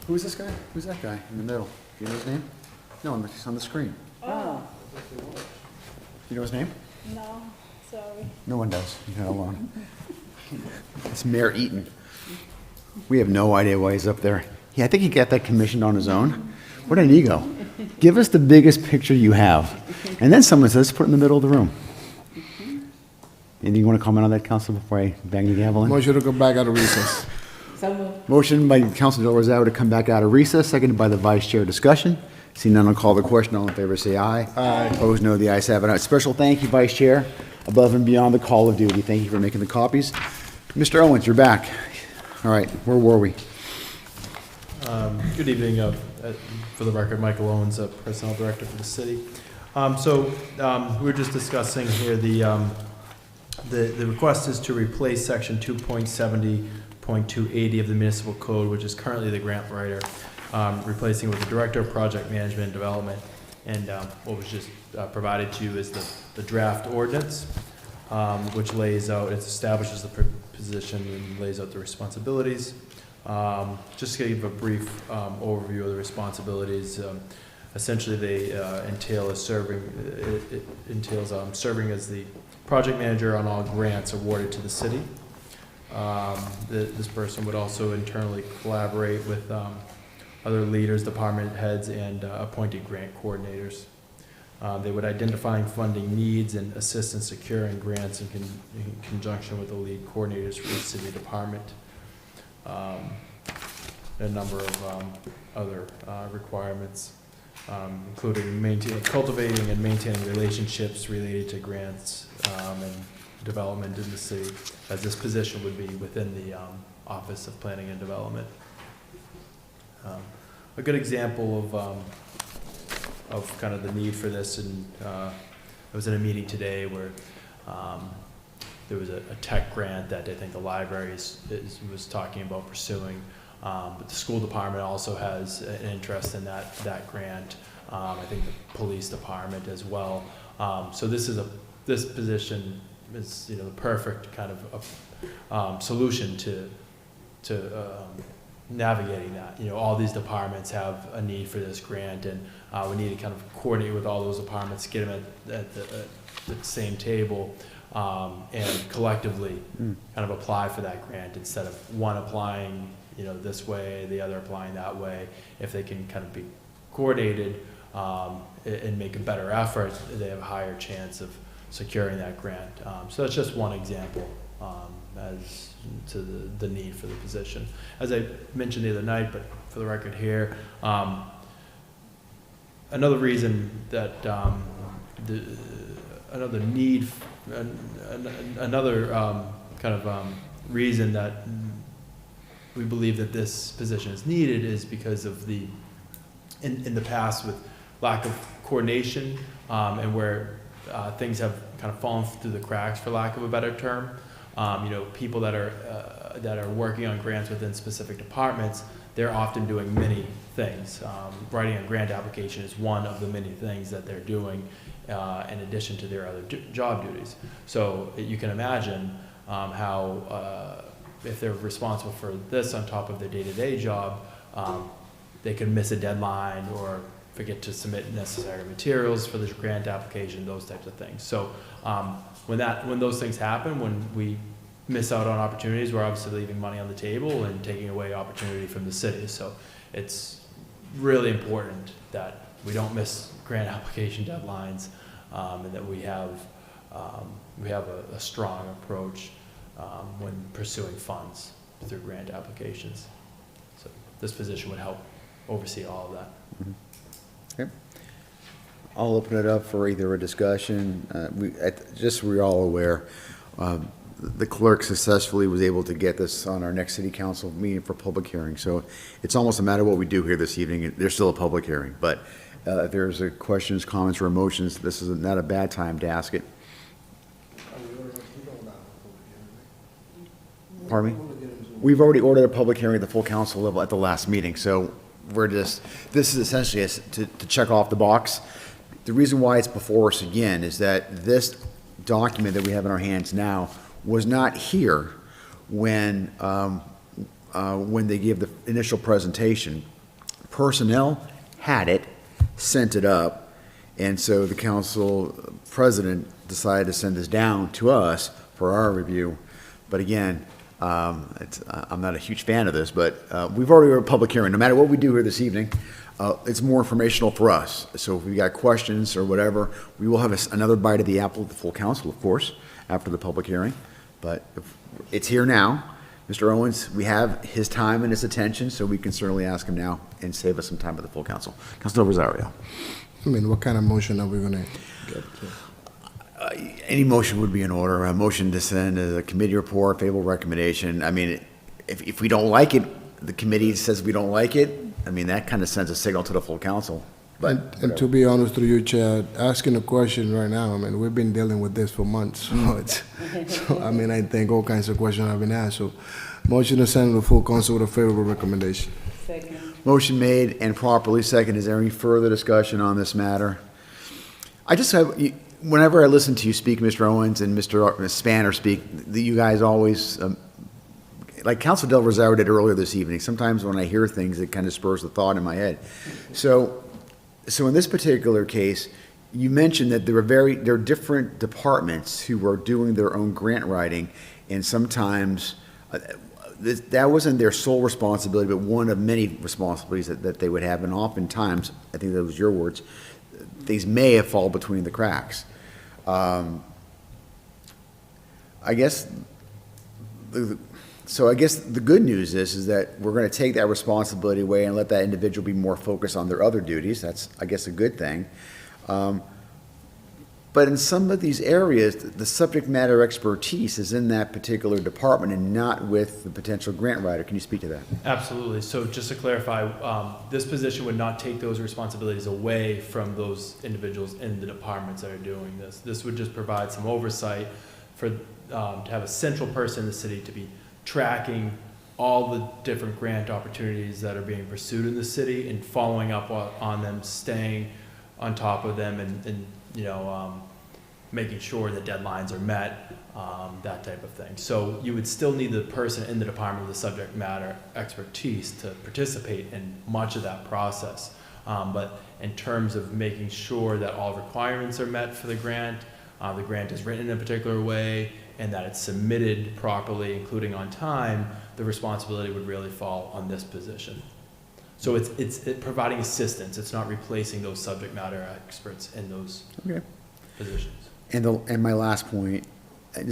Who's this guy? Who's that guy in the middle? Do you know his name? No, it's on the screen. Oh, You know his name? no, sorry. No one does. You're not alone. It's Mayor Eaton. We have no idea why he's up there. Yeah, I think he got that commissioned on his own. What an ego. Give us the biggest picture you have. And then someone says, put it in the middle of the room. Anything you want to comment on that, Council, before I bang the gavel in? Motion to go back out of recess. So moved. Motion by Council Del Rosario to come back out of recess, seconded by the Vice Chair. Discussion. Seeing none, I'll call the question. All in favor, say aye. Aye. Opposed, no. The ayes have it. A special thank you, Vice Chair, above and beyond the call of duty. Thank you for making the copies. Mr. Owens, you're back. All right, where were we? Good evening. For the record, Michael Owens, Personnel Director for the city. We were just discussing here the request is to replace section 2.70.280 of the municipal code, which is currently the grant writer, replacing with the Director of Project Management and Development. And what was just provided to you is the draft ordinance, which it establishes the position and lays out the responsibilities. Just to give a brief overview of the responsibilities, essentially they entails serving as the project manager on all grants awarded to the city. This person would also internally collaborate with other leaders, department heads, and appointed grant coordinators. They would identify funding needs and assist in securing grants in conjunction with the lead coordinators for each city department. A number of other requirements, including cultivating and maintaining relationships related to grants and development in the city, as this position would be within the Office of Planning and Development. A good example of kind of the need for this, and I was in a meeting today where there was a tech grant that I think the library was talking about pursuing, but the school department also has an interest in that grant. I think the police department as well. So this position is the perfect kind of solution to navigating that. All these departments have a need for this grant, and we need to kind of coordinate with all those departments, get them at the same table, and collectively kind of apply for that grant instead of one applying this way, the other applying that way. If they can kind of be coordinated and make a better effort, they have a higher chance of securing that grant. So that's just one example as to the need for the position. As I mentioned the other night, but for the record here, another reason that reason that we believe that this position is needed is because of in the past with lack of coordination and where things have kind of fallen through the cracks, for lack of a better term. People that are working on grants within specific departments, they're often doing many things. Writing a grant application is one of the many things that they're doing in addition to their other job duties. So you can imagine how if they're responsible for this on top of their day-to-day job, they could miss a deadline or forget to submit necessary materials for the grant application, those types of things. So when those things happen, when we miss out on opportunities, we're obviously leaving money on the table and taking away opportunity from the city. So it's really important that we don't miss grant application deadlines, and that we have a strong approach when pursuing funds through grant applications. So this position would help oversee all of that. Okay. I'll open it up for either a discussion. Just so we're all aware, the clerk successfully was able to get this on our next city council meeting for public hearing. So it's almost no matter what we do here this evening, there's still a public hearing. But if there's questions, comments, or emotions, this is not a bad time to ask it. Pardon me? We've already ordered a public hearing at the full council level at the last meeting, so this is essentially to check off the box. The reason why it's before us again is that this document that we have in our hands now was not here when they gave the initial presentation personnel had it, sent it up, and so the council president decided to send this down to us for our review. But again, I'm not a huge fan of this, but we've already had a public hearing. No matter what we do here this evening, it's more informational for us. So if we got questions or whatever, we will have another bite of the apple at the full council, of course, after the public hearing. But it's here now. Mr. Owens, we have his time and his attention, so we can certainly ask him now and save us some time at the full council. Councilor Rosario. I mean, what kind of motion are we gonna get to? Any motion would be in order. A motion to send a committee report, favorable recommendation. I mean, if we don't like it, the committee says we don't like it, I mean, that kind of sends a signal to the full council. But And to be honest through you, Chair, asking a question right now, I mean, we've been dealing with this for months, so I mean, I think all kinds of questions have been asked, so motion to send to the full council with a favorable recommendation. Second. motion made and properly seconded. Is there any further discussion on this matter? I just have, whenever I listen to you speak, Mr. Owens, and Mr. Spanner speak, you guys always, like Council Del Rosario did earlier this evening, sometimes when I hear things, it kind of spurs the thought in my head. So in this particular case, you mentioned that there are different departments who are doing their own grant writing, and sometimes that wasn't their sole responsibility, but one of many responsibilities that they would have, and oftentimes, I think that was your words, things may have fallen between the cracks. I guess the good news is that we're going to take that responsibility away and let that individual be more focused on their other duties. That's, I guess, a good thing. But in some of these areas, the subject matter expertise is in that particular department and not with the potential grant writer. Can you speak to that? Absolutely. So just to clarify, this position would not take those responsibilities away from those individuals in the departments that are doing this. This would just provide some oversight for, to have a central person in the city to be tracking all the different grant opportunities that are being pursued in the city and following up on them, staying on top of them, and making sure that deadlines are met, that type of thing. So you would still need the person in the department with the subject matter expertise to participate in much of that process. But in terms of making sure that all requirements are met for the grant is written in a particular way, and that it's submitted properly, including on time, the responsibility would really fall on this position. So it's providing assistance. It's not replacing those subject matter experts in those positions. And my last point, I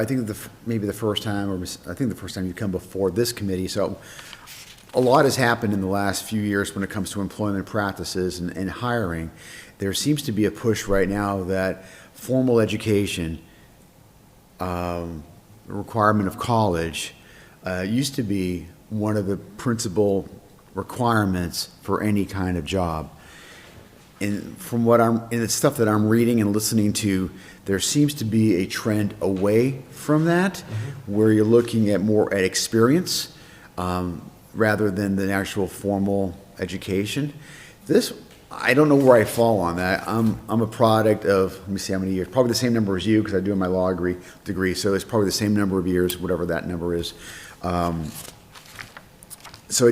think maybe the first time, you come before this committee. So a lot has happened in the last few years when it comes to employment practices and hiring. There seems to be a push right now that formal education, requirement of college, used to be one of the principal requirements for any kind of job. And from in the stuff that I'm reading and listening to, there seems to be a trend away from that, where you're looking at more at experience rather than the actual formal education. I don't know where I fall on that. I'm a product of, let me see how many years, probably the same number as you, because I do my law degree, so it's probably the same number of years, whatever that number is. So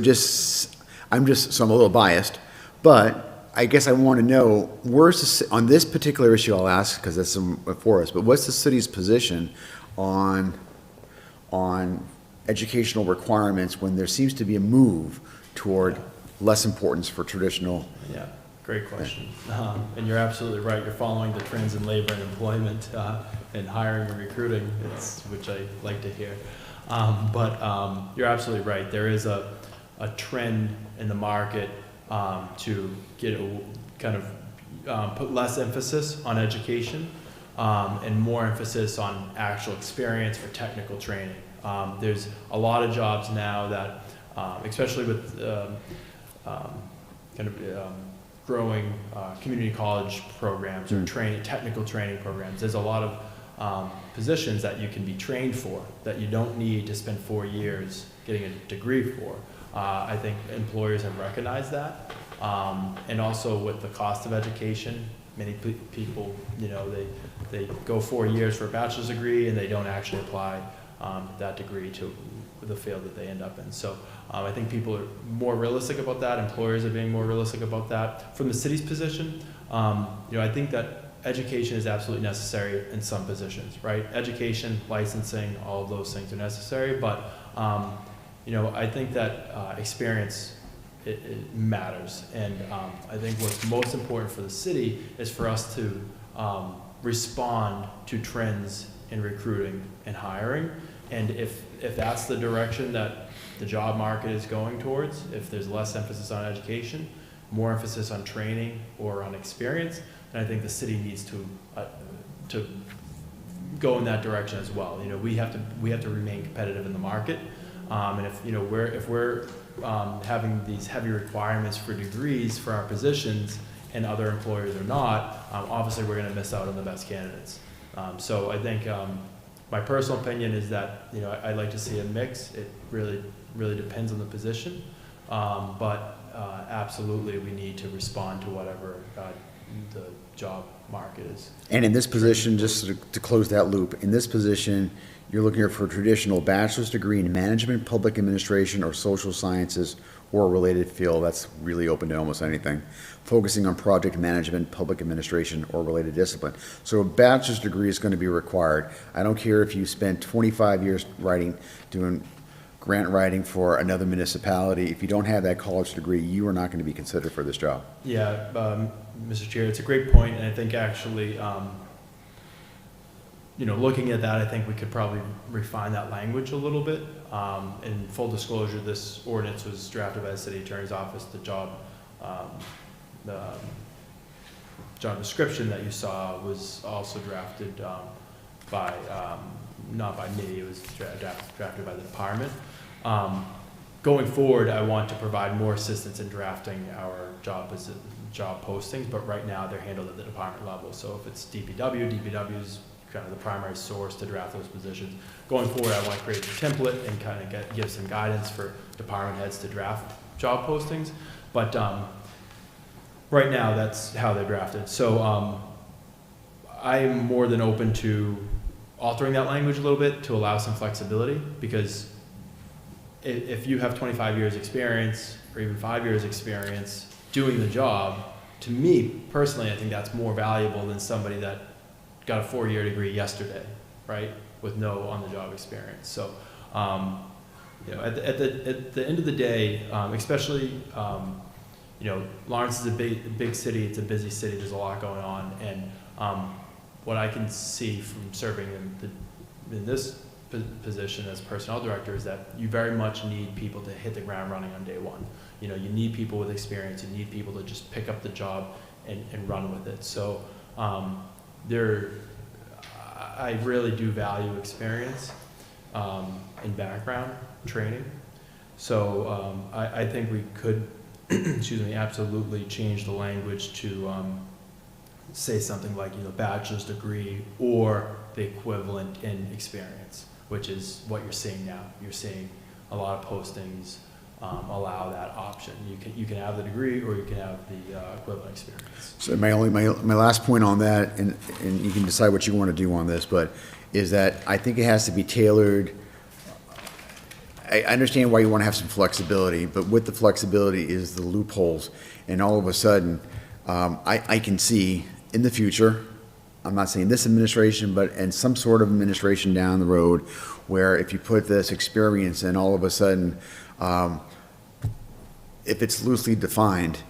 I'm a little biased, but I guess I want to know, on this particular issue, I'll ask, because that's before us, but what's the city's position on educational requirements when there seems to be a move toward less importance for traditional? Yeah, great question. And you're absolutely right. You're following the trends in labor and employment and hiring and recruiting, which I like to hear. But you're absolutely right. There is a trend in the market to get put less emphasis on education and more emphasis on actual experience for technical training. There's a lot of jobs now that, especially with growing community college programs or technical training programs, there's a lot of positions that you can be trained for that you don't need to spend 4 years getting a degree for. I think employers have recognized that. And also with the cost of education, many people, they go 4 years for a bachelor's degree and they don't actually apply that degree to the field that they end up in. So I think people are more realistic about that. Employers are being more realistic about that. From the city's position, I think that education is absolutely necessary in some positions, right? Education, licensing, all of those things are necessary, but I think that experience it matters, and I think what's most important for the city is for us to respond to trends in recruiting and hiring, and if that's the direction that the job market is going towards, if there's less emphasis on education, more emphasis on training or on experience, then I think the city needs to go in that direction as well. We have to remain competitive in the market, and if we're having these heavy requirements for degrees for our positions and other employers are not, obviously we're going to miss out on the best candidates. So I think my personal opinion is that I'd like to see a mix. It really depends on the position, but absolutely we need to respond to whatever the job market is. And in this position, just to close that loop, in this position, you're looking for a traditional bachelor's degree in management, public administration, or social sciences, or a related field. That's really open to almost anything. Focusing on project management, public administration, or related discipline. So a bachelor's degree is going to be required. I don't care if you spent 25 years doing grant writing for another municipality. If you don't have that college degree, you are not going to be considered for this job. Yeah, Mr. Chair, it's a great point, and I think actually, looking at that, I think we could probably refine that language a little bit. In full disclosure, this ordinance was drafted by the City Attorney's Office. The job description that you saw was also drafted by, not by me, it was drafted by the department. Going forward, I want to provide more assistance in drafting our job postings, but right now they're handled at the department level. So if it's DPW is kind of the primary source to draft those positions. Going forward, I want to create a template and kind of give some guidance for department heads to draft job postings. But right now, that's how they're drafted. So I am more than open to altering that language a little bit to allow some flexibility, because if you have 25 years experience or even 5 years experience doing the job, to me personally, I think that's more valuable than somebody that got a 4-year degree yesterday, right, with no on-the-job experience. So, at the end of the day, especially, Lawrence is a big city. It's a busy city. There's a lot going on, and what I can see from serving in this position as personnel director is that you very much need people to hit the ground running on day one. You need people with experience. You need people to just pick up the job and run with it. So I really do value experience and background training. So I think we could, absolutely change the language to say something like, bachelor's degree or the equivalent in experience, which is what you're seeing now. You're seeing a lot of postings allow that option. You can have the degree or you can have the equivalent experience. So my last point on that, and you can decide what you want to do on this, but is that I think it has to be tailored. I understand why you want to have some flexibility, but with the flexibility is the loopholes, and all of a sudden, I can see in the future, I'm not saying this administration, but in some sort of administration down the road, where if you put this experience in, all of a sudden, if it's loosely defined,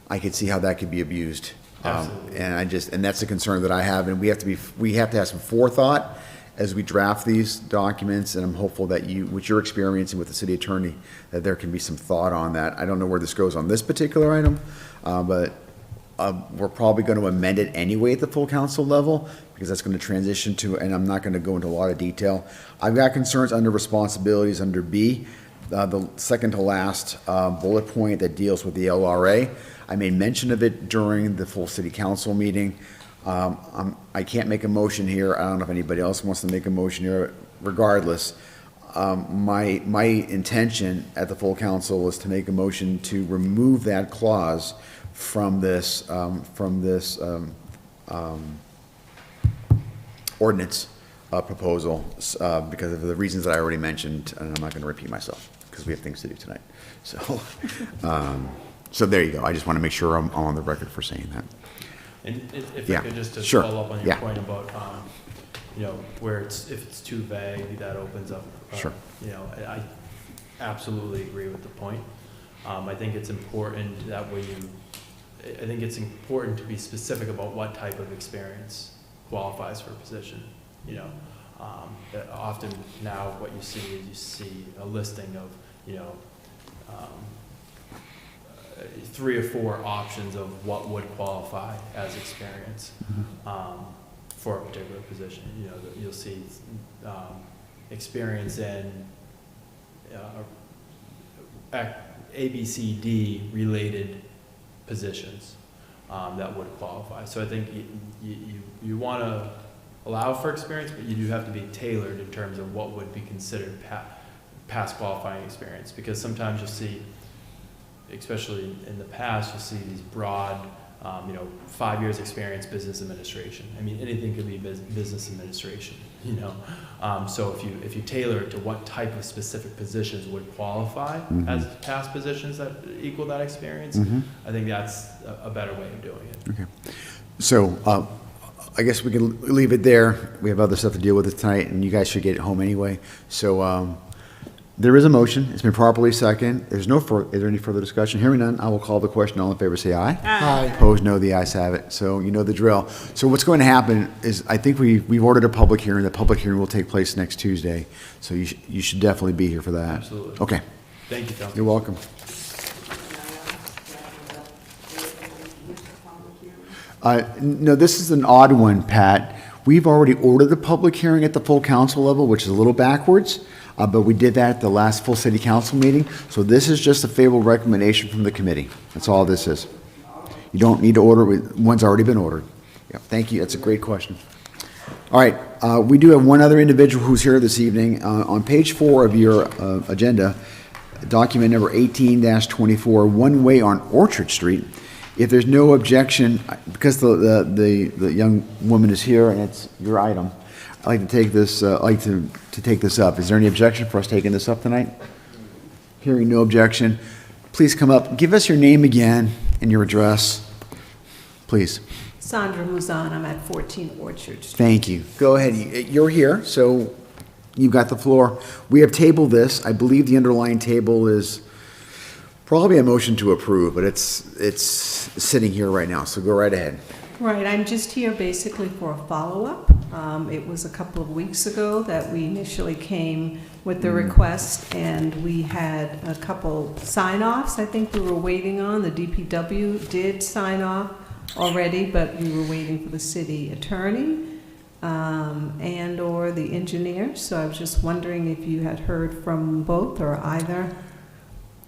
I could see how that could be abused. Absolutely. And that's a concern that I have, and we have to have some forethought as we draft these documents, and I'm hopeful that with your experience and with the city attorney, that there can be some thought on that. I don't know where this goes on this particular item, but we're probably going to amend it anyway at the full council level, because that's going to transition to, and I'm not going to go into a lot of detail. I've got concerns under responsibilities under B, the second to last bullet point that deals with the LRA. I made mention of it during the full city council meeting. I can't make a motion here. I don't know if anybody else wants to make a motion here. Regardless, my intention at the full council was to make a motion to remove that clause from this ordinance. proposal, because of the reasons that I already mentioned, and I'm not gonna repeat myself, because we have things to do tonight. So, so there you go. I just want to make sure I'm on the record for saying that. And if Yeah, I could just to sure. follow up on your Yeah. point about, you know, where if it's too vague, that opens up. Sure. You know, I absolutely agree with the point. I think it's important that I think it's important to be specific about what type of experience qualifies for a position, you know. Often now what you see is you see a listing of, you know, 3 or 4 options of what would qualify as experience for a particular position. You know, you'll see experience in ABCD related positions that would qualify. So I think you want to allow for experience, but you do have to be tailored in terms of what would be considered past qualifying experience, because sometimes you'll see, especially in the past, you'll see these broad, you know, 5 years experience business administration. I mean, anything could be business administration, you know. So if you tailor it to what type of specific positions would qualify as past positions that equal that experience, I think that's a better way of doing it. Okay. So, I guess we can leave it there. We have other stuff to deal with tonight, and you guys should get home anyway. So, there is a motion. It's been properly seconded. Is there any further discussion? Hearing none, I will call the question. All in favor, say aye. Aye. Opposed, no. The ayes have it. So you know the drill. So what's going to happen is, I think we've ordered a public hearing. The public hearing will take place next Tuesday. So you should definitely be here for that. Absolutely. Okay. Thank you, Council. You're welcome. No, this is an odd one, Pat. We've already ordered the public hearing at the full council level, which is a little backwards, but we did that at the last full city council meeting. So this is just a favorable recommendation from the committee. That's all this is. You don't need to order, one's already been ordered. Yeah, thank you, that's a great question. All right, we do have one other individual who's here this evening. On page 4 of your agenda, document number 18-24, one way on Orchard Street. If there's no objection, because the young woman is here and it's your item, I'd like to take this, to take this up. Is there any objection for us taking this up tonight? Hearing no objection, please come up. Give us your name again and your address, please. Sandra Muzan, I'm at 14 Orchard Street. Thank you. Go ahead. You're here, so you've got the floor. We have tabled this. I believe the underlying table is probably a motion to approve, but it's sitting here right now, so go right ahead. Right, I'm just here basically for a follow-up. It was a couple of weeks ago that we initially came with the request, and we had a couple sign-offs I think we were waiting on. The DPW did sign off already, but we were waiting for the city attorney and/or the engineer. So I was just wondering if you had heard from both or either.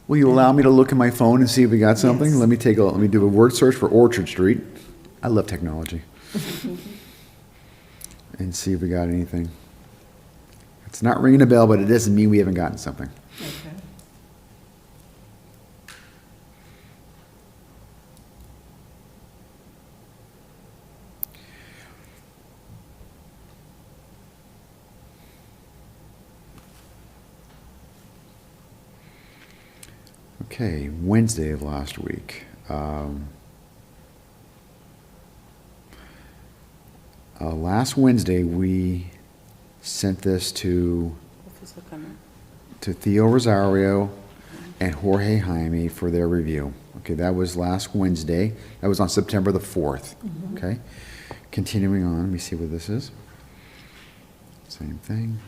Will you allow me to look at my phone and see if we got something? Yes. Let me do a word search for Orchard Street. I love technology. And see if we got anything. It's not ringing a bell, but it doesn't mean we haven't gotten something. Okay. Okay, Wednesday of last week. Last Wednesday, we sent this to Theo Rosario and Jorge Jaime for their review. Okay, that was last Wednesday. That was on September the 4th. Okay, continuing on, let me see what this is. Same thing.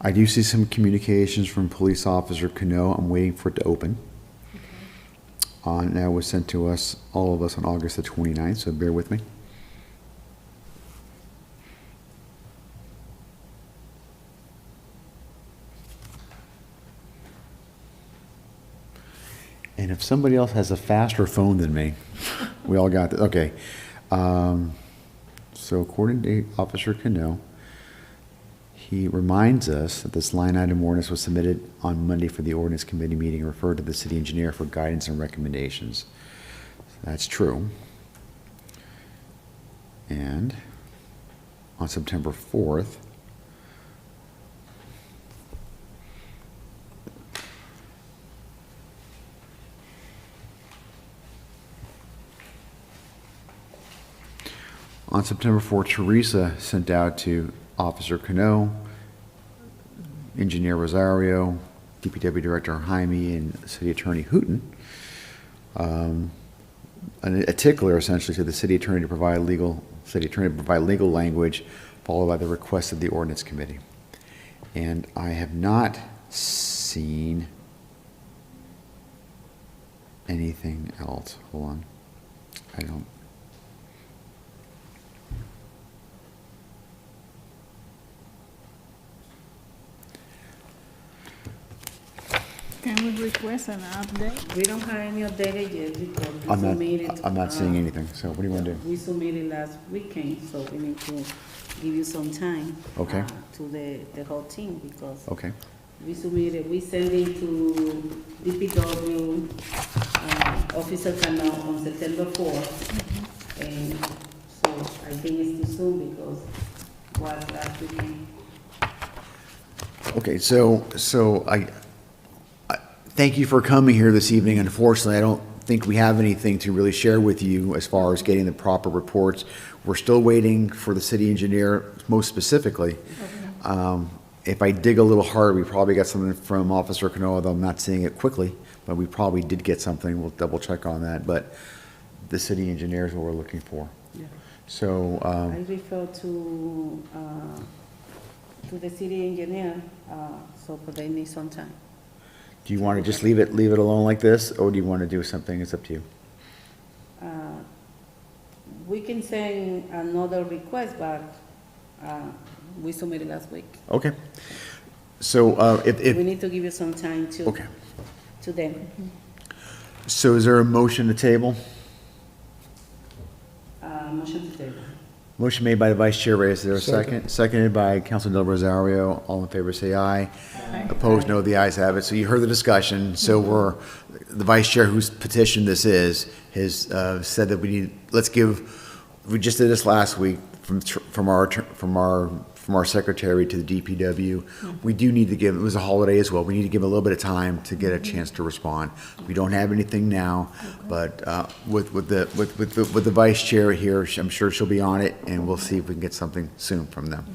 I do see some communications from Police Officer Cano. I'm waiting for it to open. And that was sent to us, all of us, on August the 29th, so bear with me. And if somebody else has a faster phone than me, we all got this, okay. So according to Officer Cano, he reminds us that this line item ordinance was submitted on Monday for the ordinance committee meeting and referred to the city engineer for guidance and recommendations. That's true. And on September 4th, Teresa sent out to Officer Cano, Engineer Rosario, DPW Director Jaime, and City Attorney Hooton, a tickler essentially to the city attorney to provide legal language, followed by the request of the ordinance committee. And I have not seen anything else. Hold on. I don't. Can we request an update? We don't have any updated yet because we I'm submitted. not seeing anything, so what do you want to do? We submitted last weekend, so we need to give you some time. Okay. To the whole team because Okay, we submitted, we sent it to DPW, Officer Canal on September 4th. And so I think it's too soon because was last weekend. okay, so I thank you for coming here this evening. Unfortunately, I don't think we have anything to really share with you as far as getting the proper reports. We're still waiting for the city engineer, most specifically. If I dig a little hard, we probably got something from Officer Cano, though I'm not seeing it quickly, but we probably did get something. We'll double check on that, but the city engineer is what we're looking for. Yeah. So, I refer to the city engineer, but they need some time. do you want to just leave it alone like this, or do you want to do something? It's up to you. We can send another request, but we submitted last week. Okay. So, We need to give you some time okay. to them. So is there a motion to table? Motion to table. Motion made by the Vice Chair Reyes. Is there a second? Second. Seconded by Councilman Del Rosario. All in favor, say aye. Opposed, no. The ayes have it. So you heard the discussion. So the Vice Chair whose petition this is, has said that we just did this last week from our secretary to the DPW. We do need to give, it was a holiday as well, we need to give a little bit of time to get a chance to respond. We don't have anything now, but with the Vice Chair here, I'm sure she'll be on it, and we'll see if we can get something soon from them.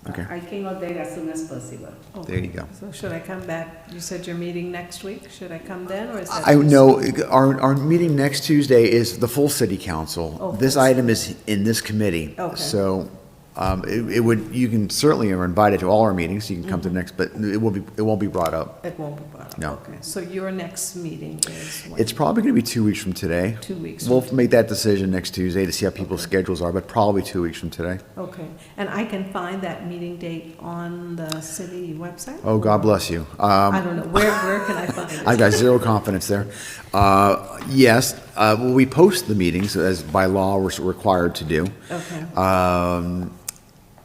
Okay. I can update as soon as possible. There you go. So should I come back? You said you're meeting next week. Should I come then, or is that? I know, our meeting next Tuesday is the full city council. Oh, This full item is in this committee. Okay. So, you can certainly are invited to all our meetings, you can come to the next, but it won't be brought up. It won't be brought up? No. Okay, so your next meeting is when? It's probably gonna be 2 weeks from today. 2 weeks We'll from make that decision next Tuesday to see how people's schedules are, but probably 2 weeks from today. Okay, and I can find that meeting date on the city website? Oh, God bless you. I don't know, where can I find it? I've got zero confidence there. Yes, well, we post the meetings as by law we're required to do. Okay,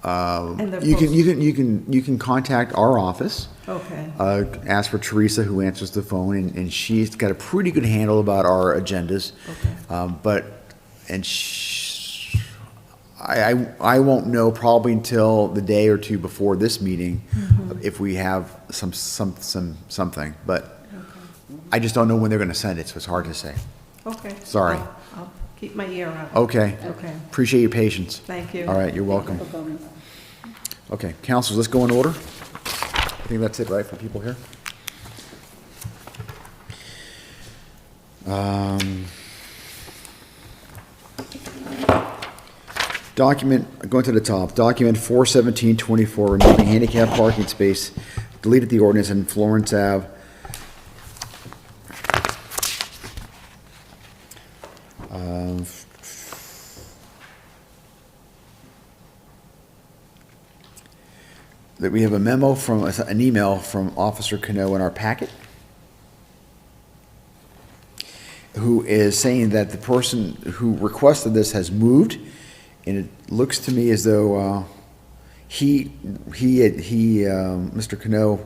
And they're You can contact our office. okay, Ask for Teresa, who answers the phone, and she's got a pretty good handle about our agendas. okay, I won't know probably until the day or two before this meeting if we have something, but I just don't know when they're gonna send it, so it's hard to say. okay. Sorry. I'll keep my ear out. Okay, Okay, appreciate your patience. thank you. All right, you're welcome. For coming. Okay, councilors, let's go in order. I think that's it, right, for people here? Going to the top, document 41724, removing handicap parking space, deleted the ordinance in Florence Ave. That we have a memo an email from Officer Cano in our packet. who is saying that the person who requested this has moved, and it looks to me as though Mr. Cano,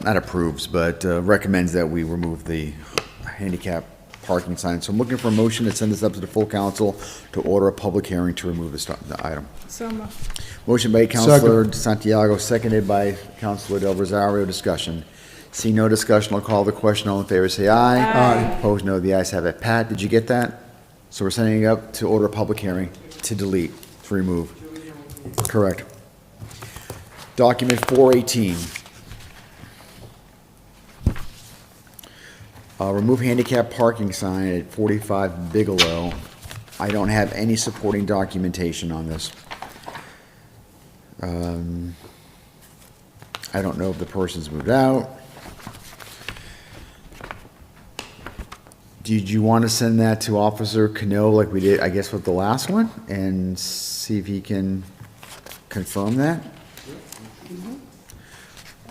not approves, but recommends that we remove the handicap parking sign. So I'm looking for a motion to send this up to the full council to order a public hearing to remove the item. So moved. Motion by Councilor Santiago, seconded by Councilor Del Rosario. Discussion. See no discussion, I'll call the question. All in favor, say aye. Aye. Opposed, no. The ayes have it. Pat, did you get that? So we're sending it up to order a public hearing to delete, to remove. Correct. Document 418. Remove handicap parking sign at 45 Bigelow. I don't have any supporting documentation on this. I don't know if the person's moved out. Did you want to send that to Officer Cano like we did, I guess, with the last one? And see if he can confirm that?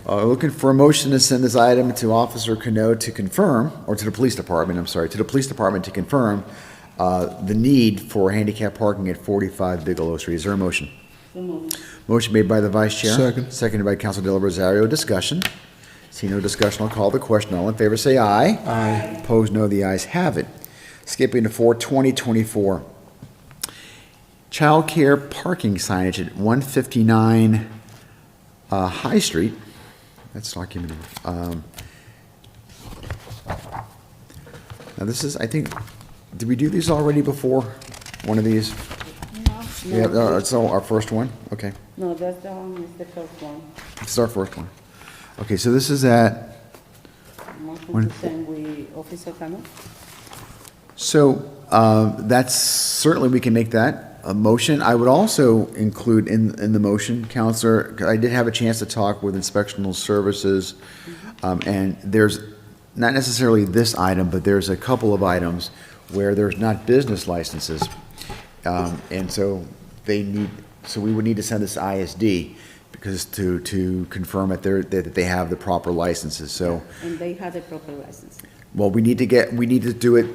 Looking for a motion to send this item to Officer Cano to confirm, or to the police department, I'm sorry, to the police department to confirm the need for handicap parking at 45 Bigelow Street. Is there a motion? So moved. Motion made by the Vice Chair. Second. Seconded by Council Del Rosario. Discussion. See no discussion, I'll call the question. All in favor, say aye. Aye. Opposed, no. The ayes have it. Skipping to 4/20/24. Childcare parking signage at 159 High Street. That's documented. Now this is, I think, did we do these already before? One of these? Yeah, it's our first one? Okay. No, that's the one, is the first one. This is our first one. Okay, so this is at, Motion to send with Officer Cano. so that's, certainly we can make that a motion. I would also include in the motion, Counselor, 'cause I did have a chance to talk with Inspectional Services, and there's not necessarily this item, but there's a couple of items where there's not business licenses. And so we would need to send this to ISD because to confirm that they have the proper licenses, so. And they have the proper license. Well, we need to do it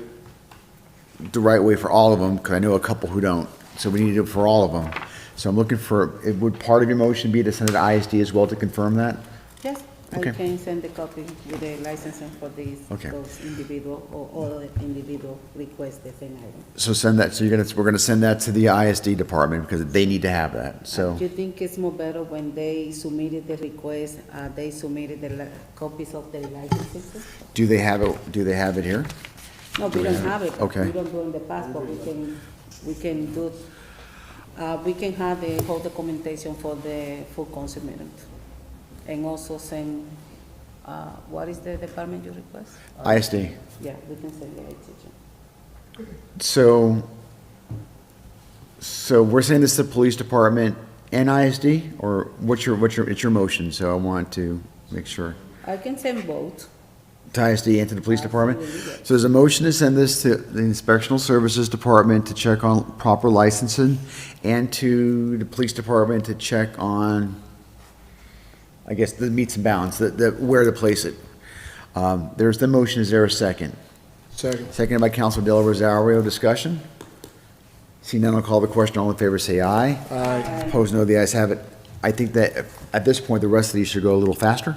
the right way for all of them, because I know a couple who don't. So we need to do it for all of them. So I'm looking for, would part of your motion be to send it to ISD as well to confirm that? Yes, Okay. I can send the copy with the licensing for these, Okay. those individual or other individual request the same item. So send that, so we're gonna send that to the ISD department, because they need to have that, so. Do you think it's more better when they submitted the request, they submitted the copies of the licenses? Do they have it here? No, we don't have it. Okay. We don't do in the past, but we can do, we can have the whole documentation for the full council meeting. And also send, what is the department you request? ISD. Yeah, we can send the IT. So we're saying this to the police department and ISD, or it's your motion, so I want to make sure. I can send both. To ISD and to the police department? Absolutely, yes. So there's a motion to send this to the Inspectional Services Department to check on proper licensing, and to the police department to check on, I guess, the meets and bounds, where to place it. There's the motion, is there a second? Second. Seconded by Councilor Del Rosario. Discussion? See none, I'll call the question. All in favor, say aye. Aye. Opposed, no. The ayes have it. I think that at this point, the rest of these should go a little faster.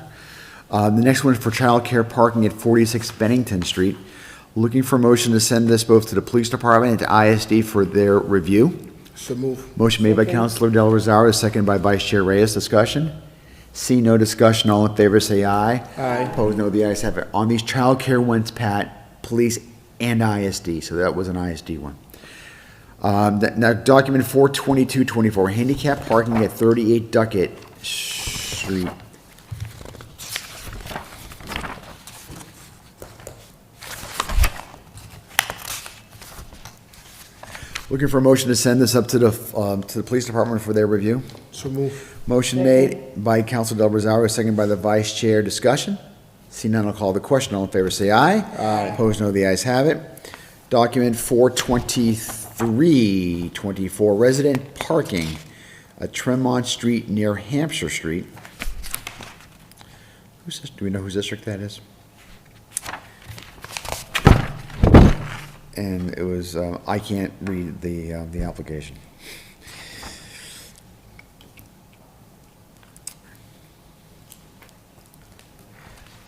The next one is for childcare parking at 46 Bennington Street. Looking for a motion to send this both to the police department and to ISD for their review. So move. Motion made by Councilor Del Rosario, seconded by Vice Chair Reyes. Discussion? See no discussion. All in favor, say aye. Aye. Opposed, no. The ayes have it. On these childcare ones, Pat, police and ISD, so that was an ISD one. Now, document 4/22/24, handicap parking at 38 Duckett Street. Looking for a motion to send this up to the police department for their review. So move. Motion made by Council Del Rosario, seconded by the Vice Chair. Discussion? See none, I'll call the question. All in favor, say aye. Aye. Opposed, no. The ayes have it. Document 4/23/24, resident parking at Tremont Street near Hampshire Street. Do we know whose district that is? And it was, I can't read the application.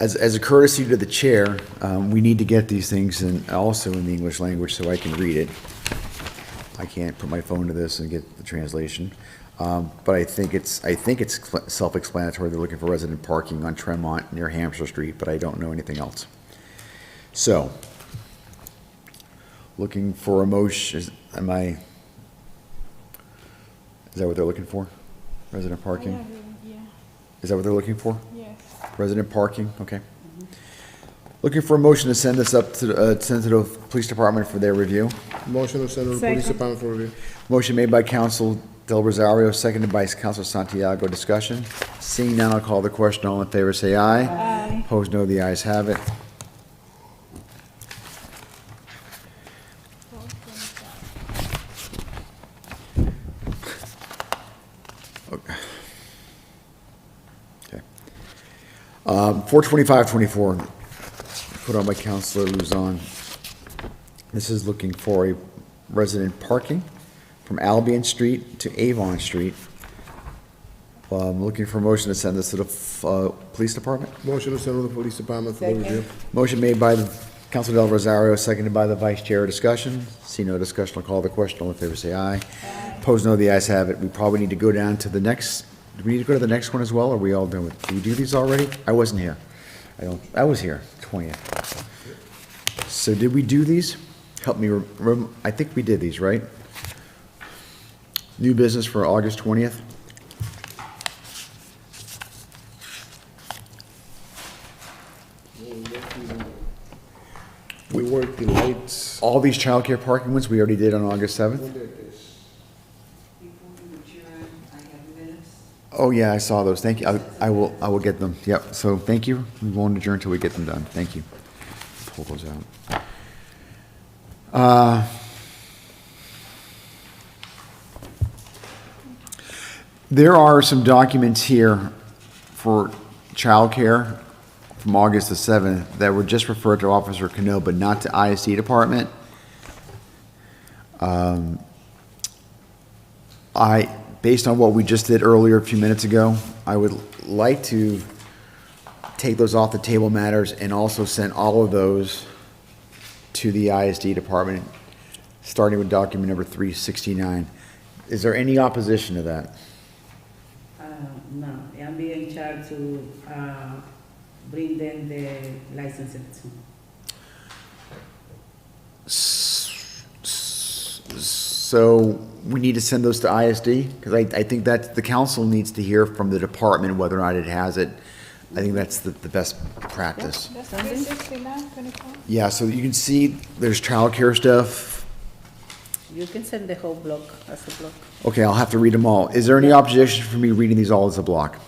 As a courtesy to the chair, we need to get these things also in the English language so I can read it. I can't put my phone to this and get the translation. But I think it's self-explanatory. They're looking for resident parking on Tremont near Hampshire Street, but I don't know anything else. So, looking for a motion, is that what they're looking for? Resident parking? Yeah, Is that what they're looking for? yes. Resident parking, okay. Looking for a motion to send this up to the police department for their review. Motion to send to the police Second. department for review. Motion made by Council Del Rosario, seconded by Council Santiago. Discussion? Seeing none, I'll call the question. All in favor, say aye. Aye. Opposed, no. The ayes have it. Okay. 42524, put on by Councilor Luzon. This is looking for a resident parking from Albion Street to Avon Street. I'm looking for a motion to send this to the police department. Motion to send to the police department for review. Motion made by the Council Del Rosario, seconded by the Vice Chair. Discussion? See no discussion, I'll call the question. All in favor, say aye. Opposed, no. The ayes have it. We probably need to go down to the next, do we need to go to the next one as well, or are we all done with, did we do these already? I wasn't here. I was here, 20th. So did we do these? Help me, I think we did these, right? New business for August 20th? We worked the lights. All these childcare parking ones we already did on August 7th? Before we adjourn, I have minutes. Oh, yeah, I saw those. Thank you. I will get them. Yep, so thank you. We won't adjourn until we get them done. Thank you. Pull those out. There are some documents here for childcare from August the 7th that were just referred to Officer Cano, but not to ISD department. Based on what we just did earlier a few minutes ago, I would like to take those off the table matters and also send all of those to the ISD department, starting with document number 369. Is there any opposition to that? No, I'm being charged to bring them the license too. So we need to send those to ISD? Because I think that the council needs to hear from the department whether or not it has it. I think that's the best practice. That's 369, 24. Yeah, so you can see there's childcare stuff. You can send the whole block as a block. Okay, I'll have to read them all. Is there any opposition for me reading these all as a block?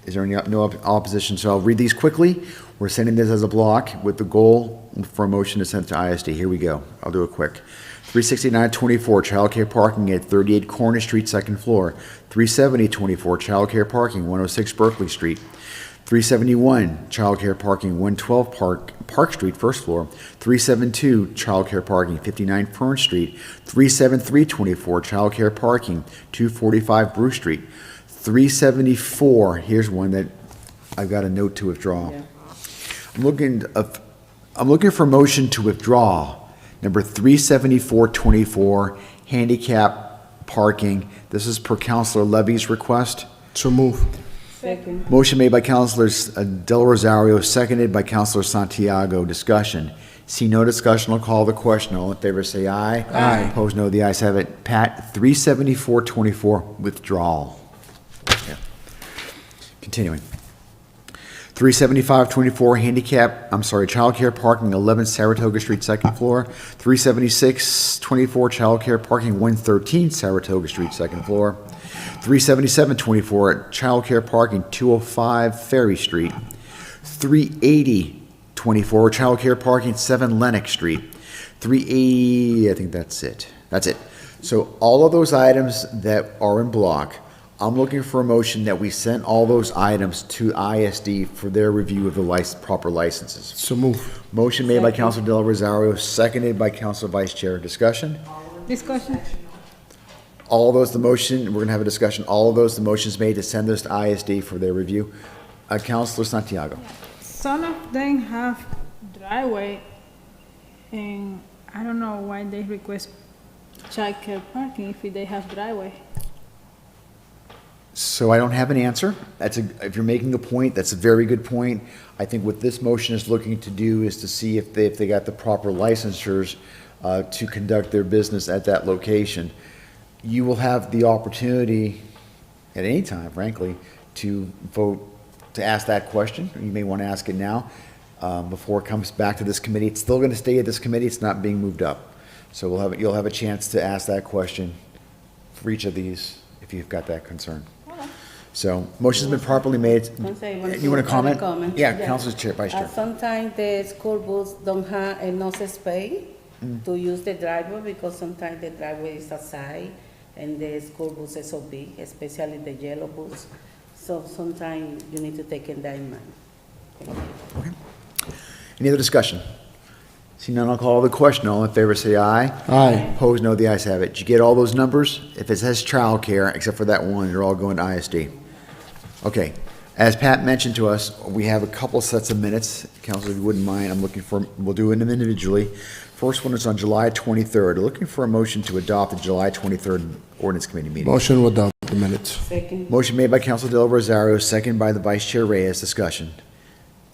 Is there any, no opposition? So I'll read these quickly. We're sending this as a block with the goal for a motion to send to ISD. Here we go. I'll do it quick. 36924, childcare parking at 38 Corner Street, second floor. 37024, childcare parking, 106 Berkeley Street. 371, childcare parking, 112 Park Street, first floor. 372, childcare parking, 59 Fern Street. 37324, childcare parking, 245 Bruce Street. 374, here's one that I've got a note to withdraw. Yeah. I'm looking for a motion to withdraw number 37424, handicap parking. This is per Councilor Levy's request. So move. Second. Motion made by Councilors Del Rosario, seconded by Councilor Santiago. Discussion. See no discussion, I'll call the question. All in favor, say aye. Aye. Opposed, no. The ayes have it. Pat, 37424, withdrawal. Yeah. Continuing. 37524, childcare parking, 11 Saratoga Street, second floor. 37624, childcare parking, 113 Saratoga Street, second floor. 37724, childcare parking, 205 Ferry Street. 38024, childcare parking, 7 Lenox Street. 380, I think that's it. That's it. So all of those items that are in block, I'm looking for a motion that we send all those items to ISD for their review of the proper licenses. So move. Motion made by Council Del Rosario, seconded by Council Vice Chair. Discussion? Discussion? All those, the motion, we're gonna have a discussion. All of those, the motion's made to send those to ISD for their review. Councilor Santiago. Some of them have driveway, and I don't know why they request childcare parking if they have driveway. So I don't have an answer. If you're making a point, that's a very good point. I think what this motion is looking to do is to see if they got the proper licensures to conduct their business at that location. You will have the opportunity at any time, frankly, to vote, to ask that question. You may want to ask it now before it comes back to this committee. It's still going to stay at this committee. It's not being moved up. So you'll have a chance to ask that question for each of these if you've got that concern. So, motion's been properly made. You want to comment? Yeah, Councilor Chair, Vice Chair. Sometimes the school bus don't have enough space to use the driveway because sometimes the driveway is outside and the school bus is so big, especially the yellow bus. So sometimes you need to take that in mind. Okay. Any other discussion? See none, I'll call the question. All in favor, say aye. Aye. Opposed, no. The ayes have it. Did you get all those numbers? If it says childcare, except for that one, they're all going to ISD. Okay. As Pat mentioned to us, we have a couple sets of minutes. Council, if you wouldn't mind, we'll do them individually. First one is on July 23rd. Looking for a motion to adopt the July 23rd Ordinance Committee meeting. Motion to adopt the minutes. Second. Motion made by Council Del Rosario, second by the Vice Chair Reyes. Discussion.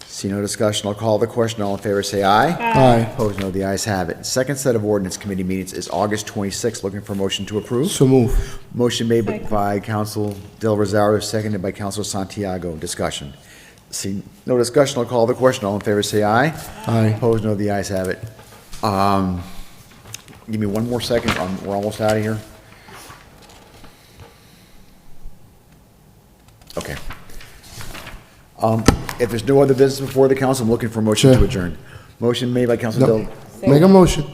See no discussion, I'll call the question. All in favor, say aye. Aye. Opposed, no. The ayes have it. Second set of ordinance committee meetings is August 26th. Looking for a motion to approve. So move. Motion made Second. by Council Del Rosario, seconded by Council Santiago. Discussion. See no discussion, I'll call the question. All in favor, say aye. Aye. Opposed, no. The ayes have it. Give me one more second. We're almost out of here. Okay. If there's no other business before the council, I'm looking for a motion to Sure. adjourn. Motion made by Council No. Del. Make a motion.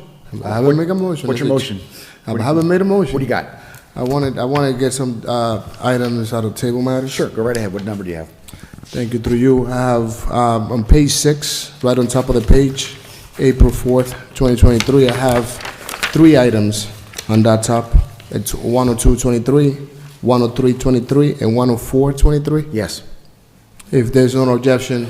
I haven't made a motion. What's your motion? I haven't made a motion. What do you got? I want to get some items out of table matters. Sure, go right ahead. What number do you have? Thank you. Through you, I have on page 6, right on top of the page, April 4th, 2023, I have 3 items on that top. It's 10223, 10323, and 10423. Yes. If there's no objection,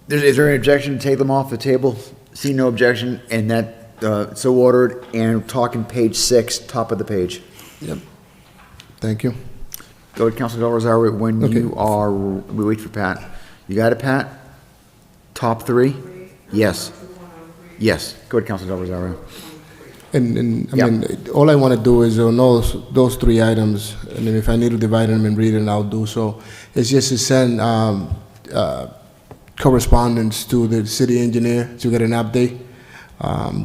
Is there an objection to take them off the table? See no objection, and that, so ordered, and talking page 6, top of the page. yep. Thank you. Go to Council Del Rosario when Okay. you are, we wait for Pat. You got it, Pat? Top 3? Yes. Yes, go to Council Del Rosario. And I Yeah. mean, all I want to do is on those 3 items, and then if I need to divide them and read it, I'll do so. It's just to send correspondence to the city engineer to get an update.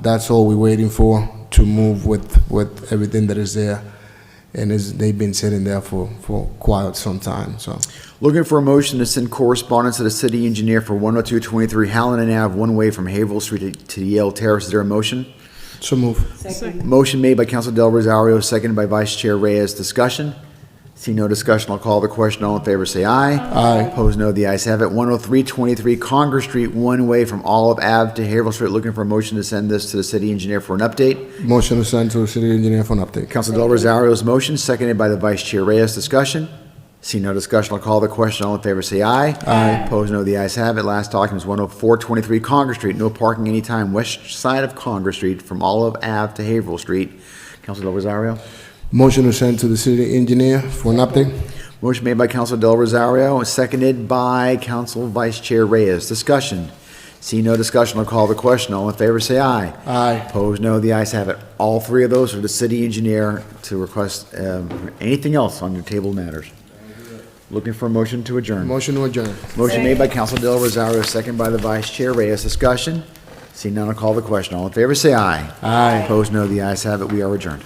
That's all we're waiting for, to move with everything that is there. And they've been sitting there for quite some time, so. Looking for a motion to send correspondence to the city engineer for 10223 Hallinan Ave, one way from Haverhill Street to Yale Terrace. Is there a motion? So move. Second. Motion made by Council Del Rosario, seconded by Vice Chair Reyes. Discussion? See no discussion, I'll call the question. All in favor, say aye. Aye. Opposed, no. The ayes have it. 10323 Congress Street, one way from Olive Ave to Haverhill Street. Looking for a motion to send this to the city engineer for an update. Motion to send to the city engineer for an update. Council Del Rosario's motion, seconded by the Vice Chair Reyes. Discussion? See no discussion, I'll call the question. All in favor, say aye. Aye. Opposed, no. The ayes have it. Last document is 10423 Congress Street. No parking anytime west side of Congress Street from Olive Ave to Haverhill Street. Council Del Rosario? Motion to send to the city engineer for an update. Motion made by Council Del Rosario, seconded by Council Vice Chair Reyes. Discussion. See no discussion, I'll call the question. All in favor, say aye. Aye. Opposed, no. The ayes have it. All 3 of those are the city engineer to request anything else on your table matters. Looking for a motion to adjourn. Motion to adjourn. Motion made by Council Del Rosario, seconded by the Vice Chair Reyes. Discussion. See none, I'll call the question. All in favor, say aye. Aye. Opposed, no. The ayes have it. We are adjourned.